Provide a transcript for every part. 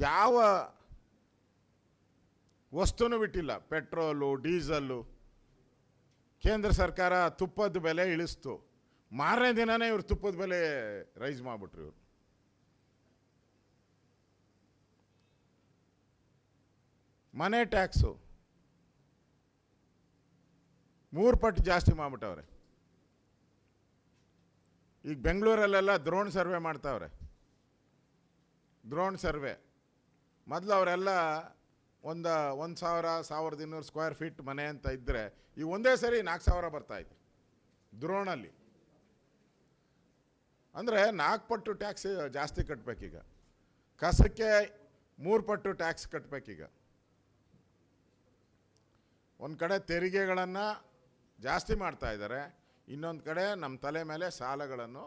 ಯಾವ ವಸ್ತುನೂ ಬಿಟ್ಟಿಲ್ಲ. Petrol, diesel. ಕೇಂದ್ರ ಸರ್ಕಾರ ತುಪ್ಪದ ಬೆಲೆ ಇಳಿಸ್ತು, ಮಾರನೇ ದಿನವೇ ಇವರು ತುಪ್ಪದ ಬೆಲೆ ರೈಸ್ ಮಾಡಿಬಿಟ್ರು. ಇವರು ಮನೆ ಟ್ಯಾಕ್ಸು 3 ಪಟ್ಟು ಜಾಸ್ತಿ ಮಾಡಿಬಿಟ್ಟವ್ರೆ. ಈಗ ಬೆಂಗಳೂರಲ್ಲೆಲ್ಲ ಡ್ರೋನ್ ಸರ್ವೆ ಮಾಡ್ತಾವ್ರೆ. ಡ್ರೋನ್ ಸರ್ವೆ ಮೊದಲು ಅವರೆಲ್ಲ 1,200 ಸ್ಕ್ವೇರ್ ಫೀಟ್ ಮನೆ ಅಂತ ಇದ್ದರೆ ಈಗ ಒಂದೇ ಸರಿ 4,000 ಬರ್ತಾಯಿದೆ ಡ್ರೋನಲ್ಲಿ. ಅಂದರೆ 4 ಪಟ್ಟು ಟ್ಯಾಕ್ಸ್ ಜಾಸ್ತಿ ಕಟ್ಟಬೇಕೀಗ. ಕಸಕ್ಕೆ 3 ಪಟ್ಟು ಟ್ಯಾಕ್ಸ್ ಕಟ್ಟಬೇಕೀಗ. ಒಂದು ಕಡೆ ತೆರಿಗೆಗಳನ್ನು ಜಾಸ್ತಿ ಮಾಡ್ತಾ ಇದ್ದಾರೆ, ಇನ್ನೊಂದು ಕಡೆ ನಮ್ಮ ತಲೆ ಮೇಲೆ ಸಾಲಗಳನ್ನು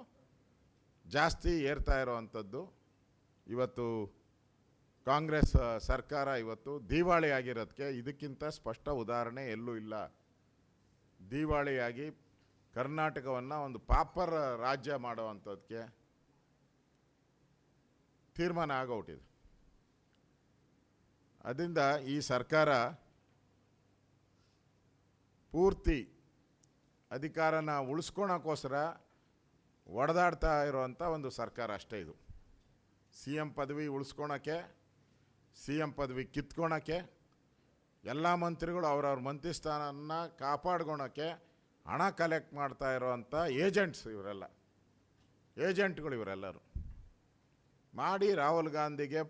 ಜಾಸ್ತಿ ಏರ್ತಾ ಇರೋವಂಥದ್ದು. ಇವತ್ತು ಕಾಂಗ್ರೆಸ್ ಸರ್ಕಾರ ಇವತ್ತು ದಿವಾಳಿ ಆಗಿರೋದಕ್ಕೆ ಇದಕ್ಕಿಂತ ಸ್ಪಷ್ಟ ಉದಾಹರಣೆ ಎಲ್ಲೂ ಇಲ್ಲ. ದಿವಾಳಿಯಾಗಿ ಕರ್ನಾಟಕವನ್ನು ಒಂದು ಪಾಪರ್ ರಾಜ್ಯ ಮಾಡುವಂಥದ್ದಕ್ಕೆ ತೀರ್ಮಾನ ಆಗೋಟಿದೆ. ಅದರಿಂದ ಈ ಸರ್ಕಾರ ಪೂರ್ತಿ ಅಧಿಕಾರನ ಉಳಿಸ್ಕೊಳಕ್ಕೋಸ್ಕರ ಒಡೆದಾಡ್ತಾ ಇರೋವಂಥ ಒಂದು ಸರ್ಕಾರ ಅಷ್ಟೇ ಇದು. ಸಿ ಎಮ್ ಪದವಿ ಉಳಿಸ್ಕೊಳಕ್ಕೆ, ಸಿ ಎಮ್ ಪದವಿ ಕಿತ್ಕೊಳಕ್ಕೆ, ಎಲ್ಲ ಮಂತ್ರಿಗಳು ಅವ್ರವ್ರ ಮಂತ್ರಿ ಸ್ಥಾನನ ಕಾಪಾಡ್ಕೊಳಕ್ಕೆ ಹಣ ಕಲೆಕ್ಟ್ ಮಾಡ್ತಾ ಇರೋವಂಥ ಏಜೆಂಟ್ಸ್ ಇವರೆಲ್ಲ, ಏಜೆಂಟ್ಗಳು ಇವರೆಲ್ಲರೂ ಮಾಡಿ ರಾಹುಲ್ ಗಾಂಧಿಗೆ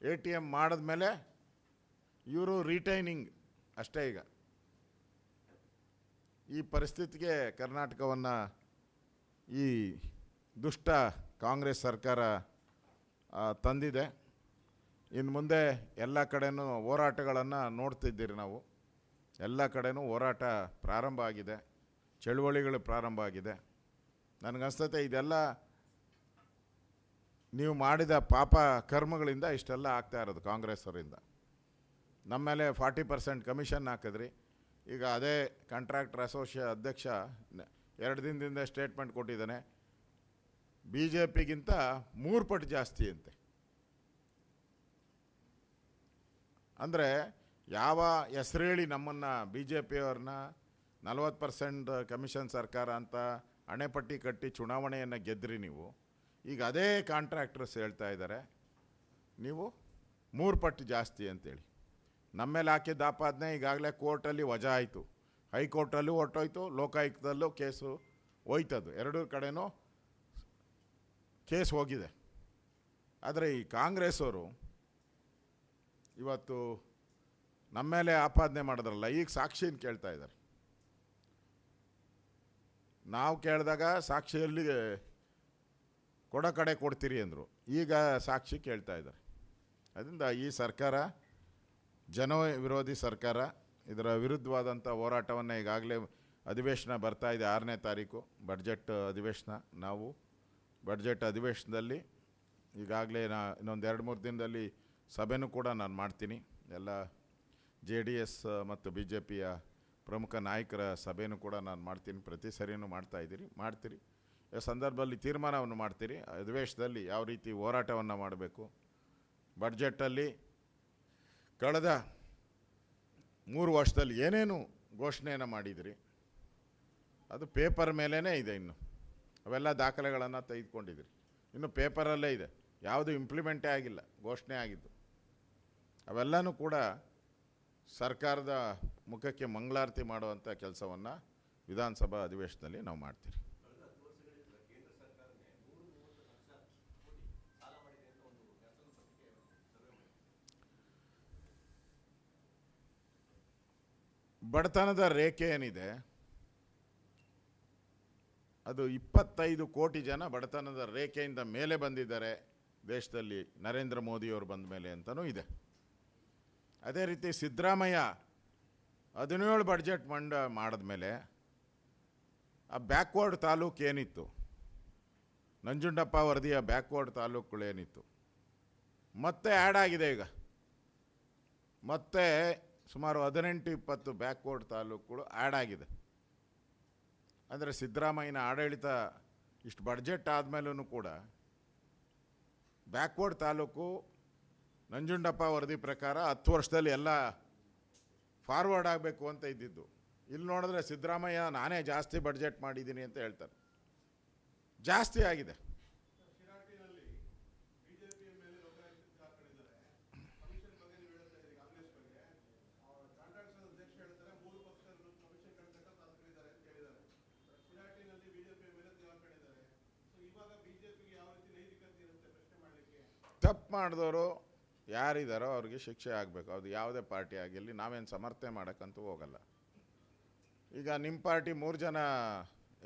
ATM ಮಾಡಿದ್ಮೇಲೆ ಇವರು ರಿಟೈನಿಂಗ್ ಅಷ್ಟೇ. ಈಗ ಈ ಪರಿಸ್ಥಿತಿಗೆ ಕರ್ನಾಟಕವನ್ನು ಈ ದುಷ್ಟ ಕಾಂಗ್ರೆಸ್ ಸರ್ಕಾರ ತಂದಿದೆ. ಇನ್ನು ಮುಂದೆ ಎಲ್ಲ ಕಡೆನೂ ಹೋರಾಟಗಳನ್ನು ನೋಡ್ತಿದ್ದೀರಿ ನಾವು. ಎಲ್ಲ ಕಡೆನೂ ಹೋರಾಟ ಪ್ರಾರಂಭ ಆಗಿದೆ, ಚಳುವಳಿಗಳು ಪ್ರಾರಂಭ ಆಗಿದೆ. ನನಗನ್ಸ್ತತೆ ಇದೆಲ್ಲ ನೀವು ಮಾಡಿದ ಪಾಪ ಕರ್ಮಗಳಿಂದ ಇಷ್ಟೆಲ್ಲ ಆಗ್ತಾ ಇರೋದು ಕಾಂಗ್ರೆಸ್ಸರಿಂದ. ನಮ್ಮ ಮೇಲೆ 40% ಕಮಿಷನ್ ಹಾಕಿದ್ರಿ. ಈಗ ಅದೇ ಕಾಂಟ್ರಾಕ್ಟರ್ ಅಧ್ಯಕ್ಷ 2 ದಿನದಿಂದ ಸ್ಟೇಟ್ಮೆಂಟ್ ಕೊಟ್ಟಿದ್ದಾನೆ, BJPಗಿಂತ 3 ಪಟ್ಟು ಜಾಸ್ತಿ ಅಂತೆ. ಅಂದರೆ ಯಾವ ಹೆಸರು ಹೇಳಿ ನಮ್ಮನ್ನು BJPಯವ್ರನ್ನ 40% ಕಮಿಷನ್ ಸರ್ಕಾರ ಅಂತ ಹಣೆಪಟ್ಟಿ ಕಟ್ಟಿ ಚುನಾವಣೆಯನ್ನು ಗೆದ್ರಿ ನೀವು. ಈಗ ಅದೇ ಕಾಂಟ್ರಾಕ್ಟರ್ಸ್ ಹೇಳ್ತಾ ಇದ್ದಾರೆ ನೀವು 3 ಪಟ್ಟು ಜಾಸ್ತಿ ಅಂತೇಳಿ. ನಮ್ಮ ಮೇಲೆ ಹಾಕಿದ್ದ ಆಪಾದನೆ ಈಗಾಗಲೇ ಕೋರ್ಟಲ್ಲಿ ವಜಾ ಆಯಿತು, ಹೈಕೋರ್ಟಲ್ಲೂ ಹೊರಟೋಯ್ತು, ಲೋಕಾಯುಕ್ತದಲ್ಲೂ ಕೇಸು ಹೋಯ್ತದು. 2 ಕಡೆನೂ ಕೇಸ್ ಹೋಗಿದೆ. ಆದರೆ ಈ ಕಾಂಗ್ರೆಸ್ಸವರು ಇವತ್ತು ನಮ್ಮ ಮೇಲೆ ಆಪಾದನೆ ಮಾಡಿದ್ರಲ್ಲ, ಈಗ ಸಾಕ್ಷಿನ ಕೇಳ್ತಾ ಇದ್ದಾರೆ. ನಾವು ಕೇಳಿದಾಗ ಸಾಕ್ಷಿಯಲ್ಲಿ ಕೊಡೋ ಕಡೆ ಕೊಡ್ತೀರಿ ಅಂದರು, ಈಗ ಸಾಕ್ಷಿ ಕೇಳ್ತಾ ಇದ್ದಾರೆ. ಅದರಿಂದ ಈ ಸರ್ಕಾರ ಜನ ವಿರೋಧಿ ಸರ್ಕಾರ. ಇದರ ವಿರುದ್ಧವಾದಂಥ ಹೋರಾಟವನ್ನು ಈಗಾಗಲೇ ಅಧಿವೇಶನ ಬರ್ತಾ ಇದೆ 6ನೇ ತಾರೀಕು ಬಡ್ಜೆಟ್ ಅಧಿವೇಶನ. ನಾವು ಬಡ್ಜೆಟ್ ಅಧಿವೇಶನದಲ್ಲಿ ಈಗಾಗಲೇ ಇನ್ನೊಂದು 2-3 ದಿನದಲ್ಲಿ ಸಭೆನೂ ಕೂಡ ನಾನು ಮಾಡ್ತೀನಿ. ಎಲ್ಲ JDS ಮತ್ತು BJPಯ ಪ್ರಮುಖ ನಾಯಕರ ಸಭೆನೂ ಕೂಡ ನಾನು ಮಾಡ್ತೀನಿ. ಪ್ರತಿ ಸರಿನೂ ಮಾಡ್ತೀರಿ. ಈ ಸಂದರ್ಭದಲ್ಲಿ ತೀರ್ಮಾನವನ್ನು ಮಾಡ್ತೀರಿ, ಅಧಿವೇಶನದಲ್ಲಿ ಯಾವ ರೀತಿ ಹೋರಾಟವನ್ನು ಮಾಡಬೇಕು. ಬಡ್ಜೆಟಲ್ಲಿ ಕಳೆದ 3 ವರ್ಷದಲ್ಲಿ ಏನೇನು ಘೋಷಣೆಯನ್ನು ಮಾಡಿದಿರಿ ಅದು ಪೇಪರ್ ಮೇಲೇ ಇದೆ. ಇನ್ನು ಅವೆಲ್ಲ ದಾಖಲೆಗಳನ್ನು ತೆಗೆದುಕೊಂಡಿದ್ದೀರಿ, ಇನ್ನು ಪೇಪರಲ್ಲೇ ಇದೆ, ಯಾವುದು ಇಂಪ್ಲಿಮೆಂಟೇ ಆಗಿಲ್ಲ, ಘೋಷಣೆ ಆಗಿದ್ದು. ಅವೆಲ್ಲನೂ ಕೂಡ ಸರ್ಕಾರದ ಮುಖಕ್ಕೆ ಮಂಗಳಾರತಿ ಮಾಡುವಂಥ ಕೆಲಸವನ್ನು ವಿಧಾನಸಭಾ ಅಧಿವೇಶನದಲ್ಲಿ ನಾವು ಮಾಡ್ತೀರಿ. ಬಡತನದ ರೇಖೆ ಏನಿದೆ ಅದು 25 ಕೋಟಿ ಜನ ಬಡತನದ ರೇಖೆಯಿಂದ ಮೇಲೆ ಬಂದಿದ್ದಾರೆ ದೇಶದಲ್ಲಿ ನರೇಂದ್ರ ಮೋದಿಯವರು ಬಂದ ಮೇಲೆ ಅಂತಲೂ ಇದೆ. ಅದೇ ರೀತಿ ಸಿದ್ದರಾಮಯ್ಯ 17 ಬಡ್ಜೆಟ್ ಮಾಡಿದ್ಮೇಲೆ ಆ ಬ್ಯಾಕ್ವರ್ಡ್ ತಾಲೂಕು ಏನಿತ್ತು, ನಂಜುಂಡಪ್ಪ ವರದಿಯ ಬ್ಯಾಕ್ವರ್ಡ್ ತಾಲೂಕುಗಳೇನಿತ್ತು ಮತ್ತೆ ಆ್ಯಡ್ ಆಗಿದೆ. ಈಗ ಮತ್ತೆ ಸುಮಾರು 18-20 ಬ್ಯಾಕ್ವರ್ಡ್ ತಾಲೂಕುಗಳು ಆ್ಯಡ್ ಆಗಿದೆ. ಅಂದರೆ ಸಿದ್ದರಾಮಯ್ಯನ ಆಡಳಿತ ಇಷ್ಟು ಬಡ್ಜೆಟ್ ಆದಮೇಲೂ ಕೂಡ ಬ್ಯಾಕ್ವರ್ಡ್ ತಾಲೂಕು ನಂಜುಂಡಪ್ಪ ವರದಿ ಪ್ರಕಾರ 10 ವರ್ಷದಲ್ಲಿ ಎಲ್ಲ ಫಾರ್ವರ್ಡ್ ಆಗಬೇಕು ಅಂತ ಇದ್ದಿದ್ದು. ಇಲ್ಲಿ ನೋಡಿದ್ರೆ ಸಿದ್ದರಾಮಯ್ಯ ನಾನೇ ಜಾಸ್ತಿ ಬಡ್ಜೆಟ್ ಮಾಡಿದ್ದೀನಿ ಅಂತ ಹೇಳ್ತಾರೆ. ಜಾಸ್ತಿ ಆಗಿದೆ. ತಪ್ಪು ಮಾಡಿದವರು ಯಾರಿದ್ದಾರೋ ಅವ್ರಿಗೆ ಶಿಕ್ಷೆ ಆಗಬೇಕು. ಅದು ಯಾವುದೇ ಪಾರ್ಟಿ ಆಗಿರಲಿ, ನಾವೇನು ಸಮರ್ಥನೆ ಮಾಡೋಕ್ಕಂತೂ ಹೋಗಲ್ಲ. ಈಗ ನಿಮ್ಮ ಪಾರ್ಟಿ 3 ಜನ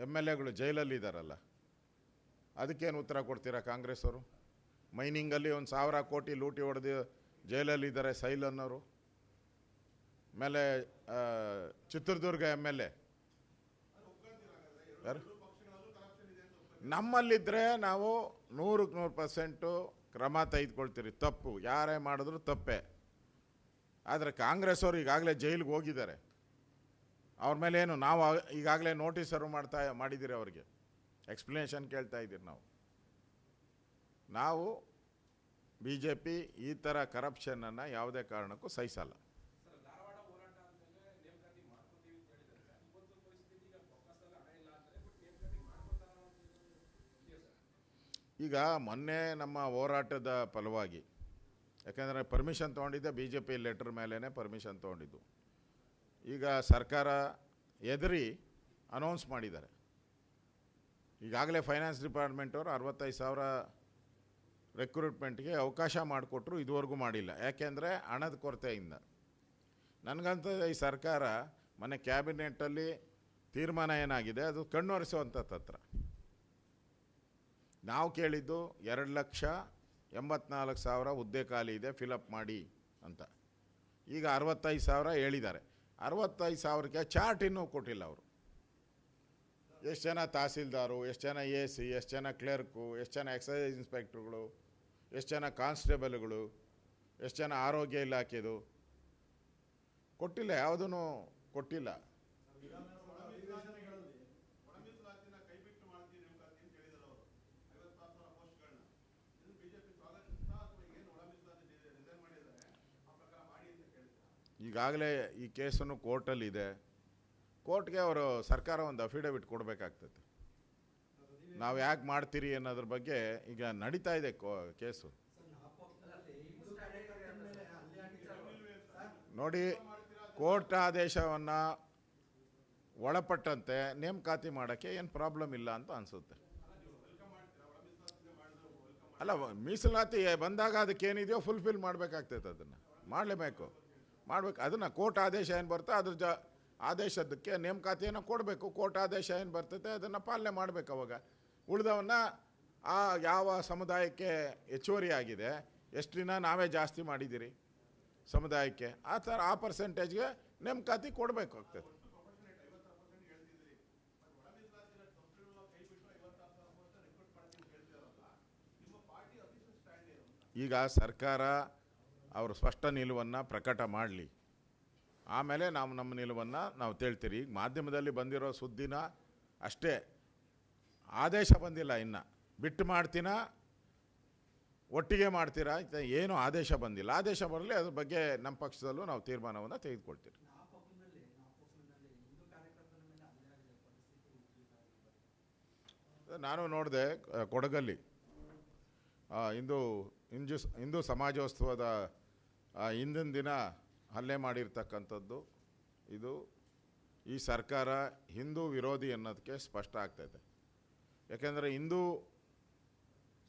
MLAಗಳು ಜೈಲಲ್ಲಿ ಇದ್ದಾರಲ್ಲ, ಅದಕ್ಕೇನು ಉತ್ತರ ಕೊಡ್ತೀರಾ ಕಾಂಗ್ರೆಸ್ ಅವರು? ಮೈನಿಂಗಲ್ಲಿ 1,000 ಕೋಟಿ ಲೂಟಿ ಹೊಡೆದು ಜೈಲಲ್ಲಿದ್ದಾರೆ ಸೈಲ್ ಅನ್ನೋರು. ಆಮೇಲೆ ಚಿತ್ರದುರ್ಗ MLA ಯಾರು? ನಮ್ಮಲ್ಲಿದ್ದರೆ ನಾವು 100% ಕ್ರಮ ತೆಗೆದುಕೊಳ್ತೀರಿ. ತಪ್ಪು ಯಾರೇ ಮಾಡಿದ್ರು ತಪ್ಪೇ. ಆದರೆ ಕಾಂಗ್ರೆಸ್ ಅವರು ಈಗಾಗಲೇ ಜೈಲಿಗೆ ಹೋಗಿದ್ದಾರೆ. ಅವ್ರ ಮೇಲೆ ಏನು ನಾವು ಈಗಾಗಲೇ ನೋಟಿಸ್ ಸರ್ವ್ ಮಾಡಿದ್ದೀರಿ, ಅವರಿಗೆ ಎಕ್ಸ್ಪ್ಲನೇಷನ್ ಕೇಳ್ತಾ ಇದ್ದೀರಿ. ನಾವು BJP ಈ ಥರ ಕರಪ್ಷನನ್ನು ಯಾವುದೇ ಕಾರಣಕ್ಕೂ ಸಹಿಸಲ್ಲ. ಈಗ ಮೊನ್ನೆ ನಮ್ಮ ಹೋರಾಟದ ಫಲವಾಗಿ, ಯಾಕೆಂದರೆ ಪರ್ಮಿಷನ್ ತೊಗೊಂಡಿದ್ದೆ BJP ಲೆಟ್ರ್ ಮೇಲೇ ಪರ್ಮಿಷನ್ ತೊಗೊಂಡಿದ್ದು. ಈಗ ಸರ್ಕಾರ ಎದುರಿ ಅನೌನ್ಸ್ ಮಾಡಿದ್ದಾರೆ. ಈಗಾಗಲೇ ಫೈನಾನ್ಸ್ ಡಿಪಾರ್ಟ್ಮೆಂಟವರು 65,000 ರೆಕ್ರೂಟ್ಮೆಂಟ್ಗೆ ಅವಕಾಶ ಮಾಡಿಕೊಟ್ರು, ಇದುವರೆಗೂ ಮಾಡಿಲ್ಲ. ಯಾಕೆಂದರೆ ಹಣದ ಕೊರತೆಯಿಂದ. ನನಗಂತ ಈ ಸರ್ಕಾರ ಮೊನ್ನೆ ಕ್ಯಾಬಿನೆಟ್ಟಲ್ಲಿ ತೀರ್ಮಾನ ಏನಾಗಿದೆ, ಅದು ಕಣ್ಣೊರೆಸುವಂಥ ತತ್ರ. ನಾವು ಕೇಳಿದ್ದು 2,84,000 ಹುದ್ದೆ ಖಾಲಿ ಇದೆ, ಫಿಲಪ್ ಮಾಡಿ ಅಂತ. ಈಗ 65,000 ಹೇಳಿದ್ದಾರೆ. 65,000ಕ್ಕೆ ಚಾರ್ಟ್ ಇನ್ನೂ ಕೊಟ್ಟಿಲ್ಲ ಅವರು. ಎಷ್ಟು ಜನ ತಹಸೀಲ್ದಾರು, ಎಷ್ಟು ಜನ AC, ಎಷ್ಟು ಜನ ಕ್ಲರ್ಕು, ಎಷ್ಟು ಜನ ಎಕ್ಸೈಸ್ ಇನ್ಸ್ಪೆಕ್ಟ್ರುಗಳು, ಎಷ್ಟು ಜನ ಕಾನ್ಸ್ಟೇಬಲ್ಗಳು, ಎಷ್ಟು ಜನ ಆರೋಗ್ಯ ಇಲಾಖೆದು ಕೊಟ್ಟಿಲ್ಲ, ಯಾವುದೂ ಕೊಟ್ಟಿಲ್ಲ. ಈಗಾಗಲೇ ಈ ಕೇಸನ್ನು ಕೋರ್ಟಲ್ಲಿದೆ. ಕೋರ್ಟ್ಗೆ ಅವರು ಸರ್ಕಾರ ಒಂದು ಅಫಿಡವಿಟ್ ಕೊಡಬೇಕಾಗ್ತದೆ. ನಾವು ಯಾಕೆ ಮಾಡ್ತೀರಿ ಅನ್ನೋದ್ರ ಬಗ್ಗೆ ಈಗ ನಡೀತಾ ಇದೆ ಕೇಸು. ನೋಡಿ, ಕೋರ್ಟ್ ಆದೇಶವನ್ನು ಒಳಪಟ್ಟಂತೆ ನೇಮಕಾತಿ ಮಾಡೋಕ್ಕೆ ಏನು ಪ್ರಾಬ್ಲಮ್ ಇಲ್ಲ ಅಂತ ಅನಿಸುತ್ತೆ. ಅಲ್ಲ, ಮೀಸಲಾತಿ ಬಂದಾಗ ಅದಕ್ಕೇನಿದೆಯೋ ಫುಲ್ಫಿಲ್ ಮಾಡಬೇಕಾಗ್ತೈತೆ. ಅದನ್ನು ಮಾಡಲೇಬೇಕು. ಅದನ್ನು ಕೋರ್ಟ್ ಆದೇಶ ಏನು ಬರ್ತದೆ ಅದ್ರ ಆದೇಶದಕ್ಕೆ ನೇಮಕಾತಿಯನ್ನು ಕೊಡಬೇಕು. ಕೋರ್ಟ್ ಆದೇಶ ಏನು ಬರ್ತೈತೆ ಅದನ್ನು ಪಾಲನೆ ಮಾಡಬೇಕು. ಅವಾಗ ಉಳಿದವನ್ನ ಯಾವ ಸಮುದಾಯಕ್ಕೆ ಹೆಚ್ಚುವರಿ ಆಗಿದೆ, ಎಷ್ಟು ದಿನ ನಾವೇ ಜಾಸ್ತಿ ಮಾಡಿದ್ದೀರಿ ಸಮುದಾಯಕ್ಕೆ, ಆ ಪರ್ಸೆಂಟೇಜ್ಗೆ ನೇಮಕಾತಿ ಕೊಡಬೇಕಾಗ್ತದೆ. ಈಗ ಸರ್ಕಾರ ಅವರು ಸ್ಪಷ್ಟ ನಿಲುವನ್ನು ಪ್ರಕಟ ಮಾಡಲಿ, ಆಮೇಲೆ ನಾವು ನಮ್ಮ ನಿಲುವನ್ನು ನಾವು ತೇಳ್ತೀರಿ. ಈಗ ಮಾಧ್ಯಮದಲ್ಲಿ ಬಂದಿರೋ ಸುದ್ದಿನ ಅಷ್ಟೇ, ಆದೇಶ ಬಂದಿಲ್ಲ. ಇನ್ನು ಬಿಟ್ಟು ಮಾಡ್ತೀನ, ಒಟ್ಟಿಗೆ ಮಾಡ್ತೀರಾ, ಏನು ಆದೇಶ ಬಂದಿಲ್ಲ. ಆದೇಶ ಬರಲಿ, ಅದ್ರ ಬಗ್ಗೆ ನಮ್ಮ ಪಕ್ಷದಲ್ಲೂ ನಾವು ತೀರ್ಮಾನವನ್ನು ತೆಗೆದುಕೊಳ್ತೀರಿ. ನಾನು ನೋಡಿದೆ ಕೊಡಗಲ್ಲಿ ಹಿಂದೂ ಸಮಾಜೋತ್ಸವದ ಹಿಂದಿನ ದಿನ ಹಲ್ಲೆ ಮಾಡಿರ್ತಕ್ಕಂಥದ್ದು. ಇದು ಈ ಸರ್ಕಾರ ಹಿಂದೂ ವಿರೋಧಿ ಅನ್ನೋದಕ್ಕೆ ಸ್ಪಷ್ಟ ಆಗ್ತೈತೆ. ಯಾಕೆಂದರೆ ಹಿಂದೂ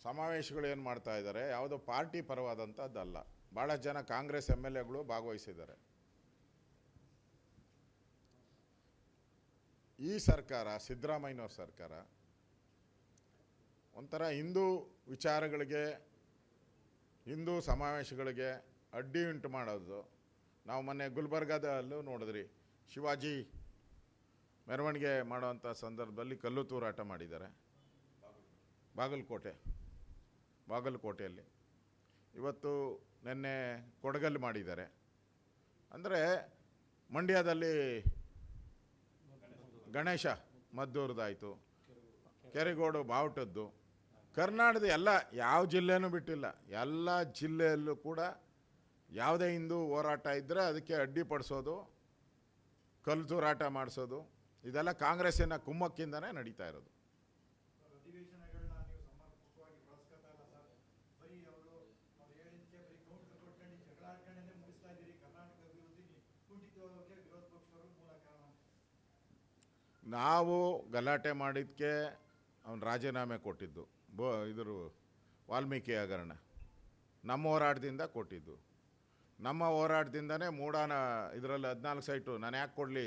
ಸಮಾವೇಶಗಳು ಏನು ಮಾಡ್ತಾ ಇದ್ದಾರೆ, ಯಾವುದೋ ಪಾರ್ಟಿ ಪರವಾದಂಥದ್ದಲ್ಲ. ಭಾಳ ಜನ ಕಾಂಗ್ರೆಸ್ MLAಗಳು ಭಾಗವಹಿಸಿದ್ದಾರೆ. ಈ ಸರ್ಕಾರ, ಸಿದ್ದರಾಮಯ್ಯನವ್ರ ಸರ್ಕಾರ, ಒಂಥರ ಹಿಂದೂ ವಿಚಾರಗಳಿಗೆ, ಹಿಂದೂ ಸಮಾವೇಶಗಳಿಗೆ ಅಡ್ಡಿ ಉಂಟು ಮಾಡೋದು. ನಾವು ಮೊನ್ನೆ ಗುಲ್ಬರ್ಗಾದಲ್ಲೂ ನೋಡಿದ್ರಿ, ಶಿವಾಜಿ ಮೆರವಣಿಗೆ ಮಾಡೋವಂಥ ಸಂದರ್ಭದಲ್ಲಿ ಕಲ್ಲು ತೂರಾಟ ಮಾಡಿದ್ದಾರೆ. ಬಾಗಲಕೋಟೆಯಲ್ಲಿ ಇವತ್ತು ನಿನ್ನೆ ಕೊಡಗಲ್ಲಿ ಮಾಡಿದ್ದಾರೆ. ಅಂದರೆ ಮಂಡ್ಯದಲ್ಲಿ ಗಣೇಶ ಮದ್ದೂರ್ದಾಯಿತು, ಕೆರೆಗೋಡು ಬಾವುಟದ್ದು, ಕರ್ನಾಟಕದ ಎಲ್ಲ ಯಾವ ಜಿಲ್ಲೆನೂ ಬಿಟ್ಟಿಲ್ಲ. ಎಲ್ಲ ಜಿಲ್ಲೆಯಲ್ಲೂ ಕೂಡ ಯಾವುದೇ ಹಿಂದೂ ಹೋರಾಟ ಇದ್ದರೆ ಅದಕ್ಕೆ ಅಡ್ಡಿಪಡಿಸೋದು, ಕಲ್ಲು ತೂರಾಟ ಮಾಡಿಸೋದು, ಇದೆಲ್ಲ ಕಾಂಗ್ರೆಸ್ಸಿನ ಕುಮ್ಮಕ್ಕಿಂದನೇ ನಡೀತಾ ಇರೋದು. ನಾವು ಗಲಾಟೆ ಮಾಡಿದ್ದಕ್ಕೆ ಅವನು ರಾಜೀನಾಮೆ ಕೊಟ್ಟಿದ್ದು, ಇದ್ರ ವಾಲ್ಮೀಕಿ ಹಗರಣ ನಮ್ಮ ಹೋರಾಟದಿಂದ ಕೊಟ್ಟಿದ್ದು. ನಮ್ಮ ಹೋರಾಟದಿಂದನೇ ಮೂಡಾನ ಇದರಲ್ಲಿ 14 ಸೈಟು ನಾನು ಯಾಕೆ ಕೊಡಲಿ,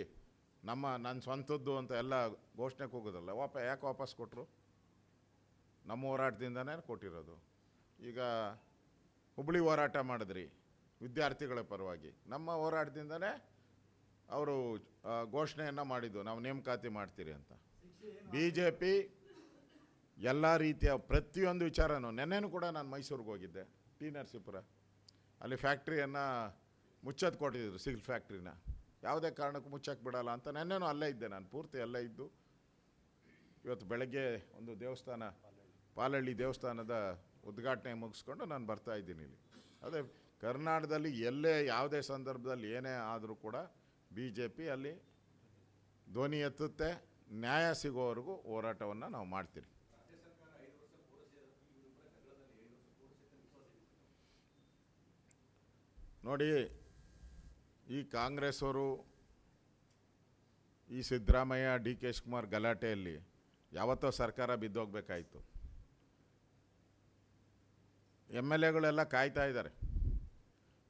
ನನ್ನ ಸ್ವಂತದ್ದು ಅಂತ ಎಲ್ಲ ಘೋಷಣೆ ಕೂಗೋದಲ್ಲ, ಯಾಕೆ ವಾಪಸ್ ಕೊಟ್ಟರು? ನಮ್ಮ ಹೋರಾಟದಿಂದನೇ ಕೊಟ್ಟಿರೋದು. ಈಗ ಹುಬ್ಳಿ ಹೋರಾಟ ಮಾಡಿದ್ರಿ ವಿದ್ಯಾರ್ಥಿಗಳ ಪರವಾಗಿ, ನಮ್ಮ ಹೋರಾಟದಿಂದನೇ ಅವರು ಘೋಷಣೆಯನ್ನು ಮಾಡಿದ್ದು, ನಾವು ನೇಮಕಾತಿ ಮಾಡ್ತೀರಿ ಅಂತ. BJP ಎಲ್ಲ ರೀತಿಯ ಪ್ರತಿಯೊಂದು ವಿಚಾರನೂ, ನೆನ್ನೆನೂ ಕೂಡ ನಾನು ಮೈಸೂರಿಗೆ ಹೋಗಿದ್ದೆ, ಟಿ ನರಸೀಪುರ, ಅಲ್ಲಿ ಫ್ಯಾಕ್ಟ್ರಿಯನ್ನು ಮುಚ್ಚೋದು ಕೊಟ್ಟಿದ್ರು, ಸಿಲ್ ಫ್ಯಾಕ್ಟ್ರಿನ ಯಾವುದೇ ಕಾರಣಕ್ಕೂ ಮುಚ್ಚಕ್ಕೆ ಬಿಡಲ್ಲ ಅಂತ. ನೆನ್ನೆನೂ ಅಲ್ಲೇ ಇದ್ದೆ, ನಾನು ಪೂರ್ತಿ ಅಲ್ಲೇ ಇದ್ದು ಇವತ್ತು ಬೆಳಗ್ಗೆ ಒಂದು ದೇವಸ್ಥಾನ, ಪಾಲಹಳ್ಳಿ ದೇವಸ್ಥಾನದ ಉದ್ಘಾಟನೆ ಮುಗಿಸ್ಕೊಂಡು ನಾನು ಬರ್ತಾ ಇದ್ದೀನಿ ಇಲ್ಲಿ. ಅದೇ ಕರ್ನಾಟಕದಲ್ಲಿ ಎಲ್ಲೇ ಯಾವುದೇ ಸಂದರ್ಭದಲ್ಲಿ ಏನೇ ಆದರೂ ಕೂಡ BJP ಅಲ್ಲಿ ಧ್ವನಿ ಎತ್ತುತ್ತೆ. ನ್ಯಾಯ ಸಿಗೋವರೆಗೂ ಹೋರಾಟವನ್ನು ನಾವು ಮಾಡ್ತೀವಿ. ನೋಡಿ, ಈ ಕಾಂಗ್ರೆಸ್ಸವರು ಈ ಸಿದ್ದರಾಮಯ್ಯ DK ಶಿವಕುಮಾರ್ ಗಲಾಟೆಯಲ್ಲಿ ಯಾವತ್ತೋ ಸರ್ಕಾರ ಬಿದ್ದೋಗ್ಬೇಕಾಯಿತು. MLAಗಳೆಲ್ಲ ಕಾಯ್ತಾ ಇದ್ದಾರೆ,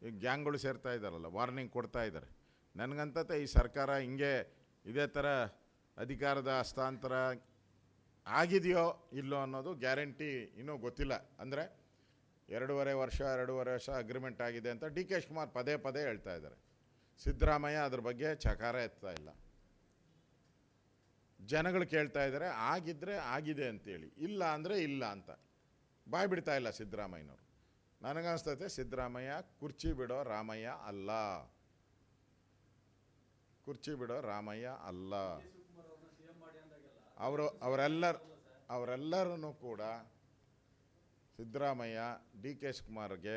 ಈಗ ಗ್ಯಾಂಗ್ಗಳು ಸೇರ್ತಾ ಇದ್ದಾರಲ್ಲ, ವಾರ್ನಿಂಗ್ ಕೊಡ್ತಾ ಇದ್ದಾರೆ. ನನಗಂತತೆ ಈ ಸರ್ಕಾರ ಹಿಂಗೆ ಇದೇ ಥರ ಅಧಿಕಾರದ ಹಸ್ತಾಂತರ ಆಗಿದೆಯೋ ಇಲ್ಲೋ ಅನ್ನೋದು ಗ್ಯಾರಂಟಿ ಇನ್ನೂ ಗೊತ್ತಿಲ್ಲ. ಅಂದರೆ 2.5 ವರ್ಷ ಅಗ್ರಿಮೆಂಟ್ ಆಗಿದೆ ಅಂತ DK ಶಿವಕುಮಾರ್ ಪದೇ ಪದೇ ಹೇಳ್ತಾ ಇದ್ದಾರೆ. ಸಿದ್ದರಾಮಯ್ಯ ಅದ್ರ ಬಗ್ಗೆ ಚಕಾರ ಎತ್ತಾ ಇಲ್ಲ. ಜನಗಳು ಕೇಳ್ತಾ ಇದ್ದಾರೆ, ಆಗಿದ್ದರೆ ಆಗಿದೆ ಅಂತೇಳಿ, ಇಲ್ಲ ಅಂದರೆ ಇಲ್ಲ ಅಂತ ಬಾಯ್ ಬಿಡ್ತಾ ಇಲ್ಲ ಸಿದ್ದರಾಮಯ್ಯನವರು. ನನಗನ್ನಿಸ್ತೈತೆ ಸಿದ್ದರಾಮಯ್ಯ ಕುರ್ಚಿ ಬಿಡೋ ರಾಮಯ್ಯ ಅಲ್ಲ, ಕುರ್ಚಿ ಬಿಡೋ ರಾಮಯ್ಯ ಅಲ್ಲ. ಅವರೆಲ್ಲರೂ ಕೂಡ ಸಿದ್ದರಾಮಯ್ಯ DK ಶಿವಕುಮಾರ್ಗೆ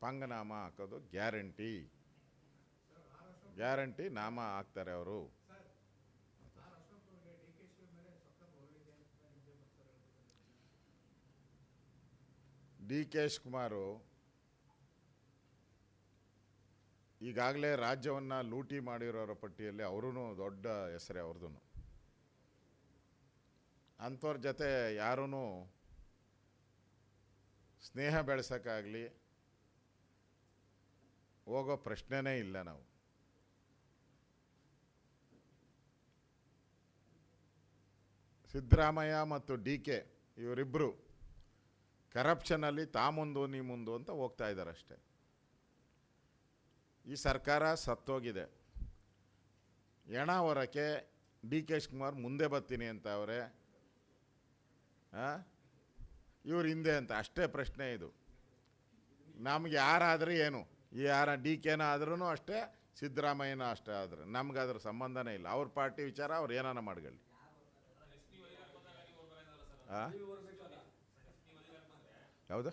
ಪಂಗನಾಮ ಹಾಕೋದು ಗ್ಯಾರಂಟಿ ನಾಮ ಹಾಕ್ತಾರೆ ಅವರು. DK ಶಿವಕುಮಾರು ಈಗಾಗಲೇ ರಾಜ್ಯವನ್ನು ಲೂಟಿ ಮಾಡಿರೋರ ಪಟ್ಟಿಯಲ್ಲಿ ಅವರೂ ದೊಡ್ಡ ಹೆಸರೇ ಅವ್ರದ್ದು. ಅಂಥವ್ರ ಜೊತೆ ಯಾರೂ ಸ್ನೇಹ ಬೆಳೆಸೋಕ್ಕಾಗಲಿ ಹೋಗೋ ಪ್ರಶ್ನೆನೇ ಇಲ್ಲ. ನಾವು ಸಿದ್ದರಾಮಯ್ಯ ಮತ್ತು DK ಇವರಿಬ್ಬರು ಕರಪ್ಷನಲ್ಲಿ ಮುಂದು ನೀ ಮುಂದು ಅಂತ ಹೋಗ್ತಾ ಇದ್ದಾರೆ ಅಷ್ಟೇ. ಈ ಸರ್ಕಾರ ಸತ್ತೋಗಿದೆ. ಎಣ ಹೊರಕ್ಕೆ DK ಶಿವಕುಮಾರ್ ಮುಂದೆ ಬರ್ತೀನಿ ಅಂತ ಅವರೇ, ಇವ್ರು ಹಿಂದೆ ಅಂತ ಅಷ್ಟೇ ಪ್ರಶ್ನೆ ಇದು. ನಮ್ಗೆ ಯಾರಾದರೆ ಏನು, ಯಾರ DKನ ಆದ್ರೂ ಅಷ್ಟೇ, ಸಿದ್ದರಾಮಯ್ಯನ ಅಷ್ಟೇ ಆದರೆ ನಮ್ಗೆ ಅದ್ರ ಸಂಬಂಧನೇ ಇಲ್ಲ. ಅವ್ರ ಪಾರ್ಟಿ ವಿಚಾರ ಅವ್ರು ಏನಾನ ಮಾಡ್ಕೊಳ್ಳಿ. ಯಾವುದು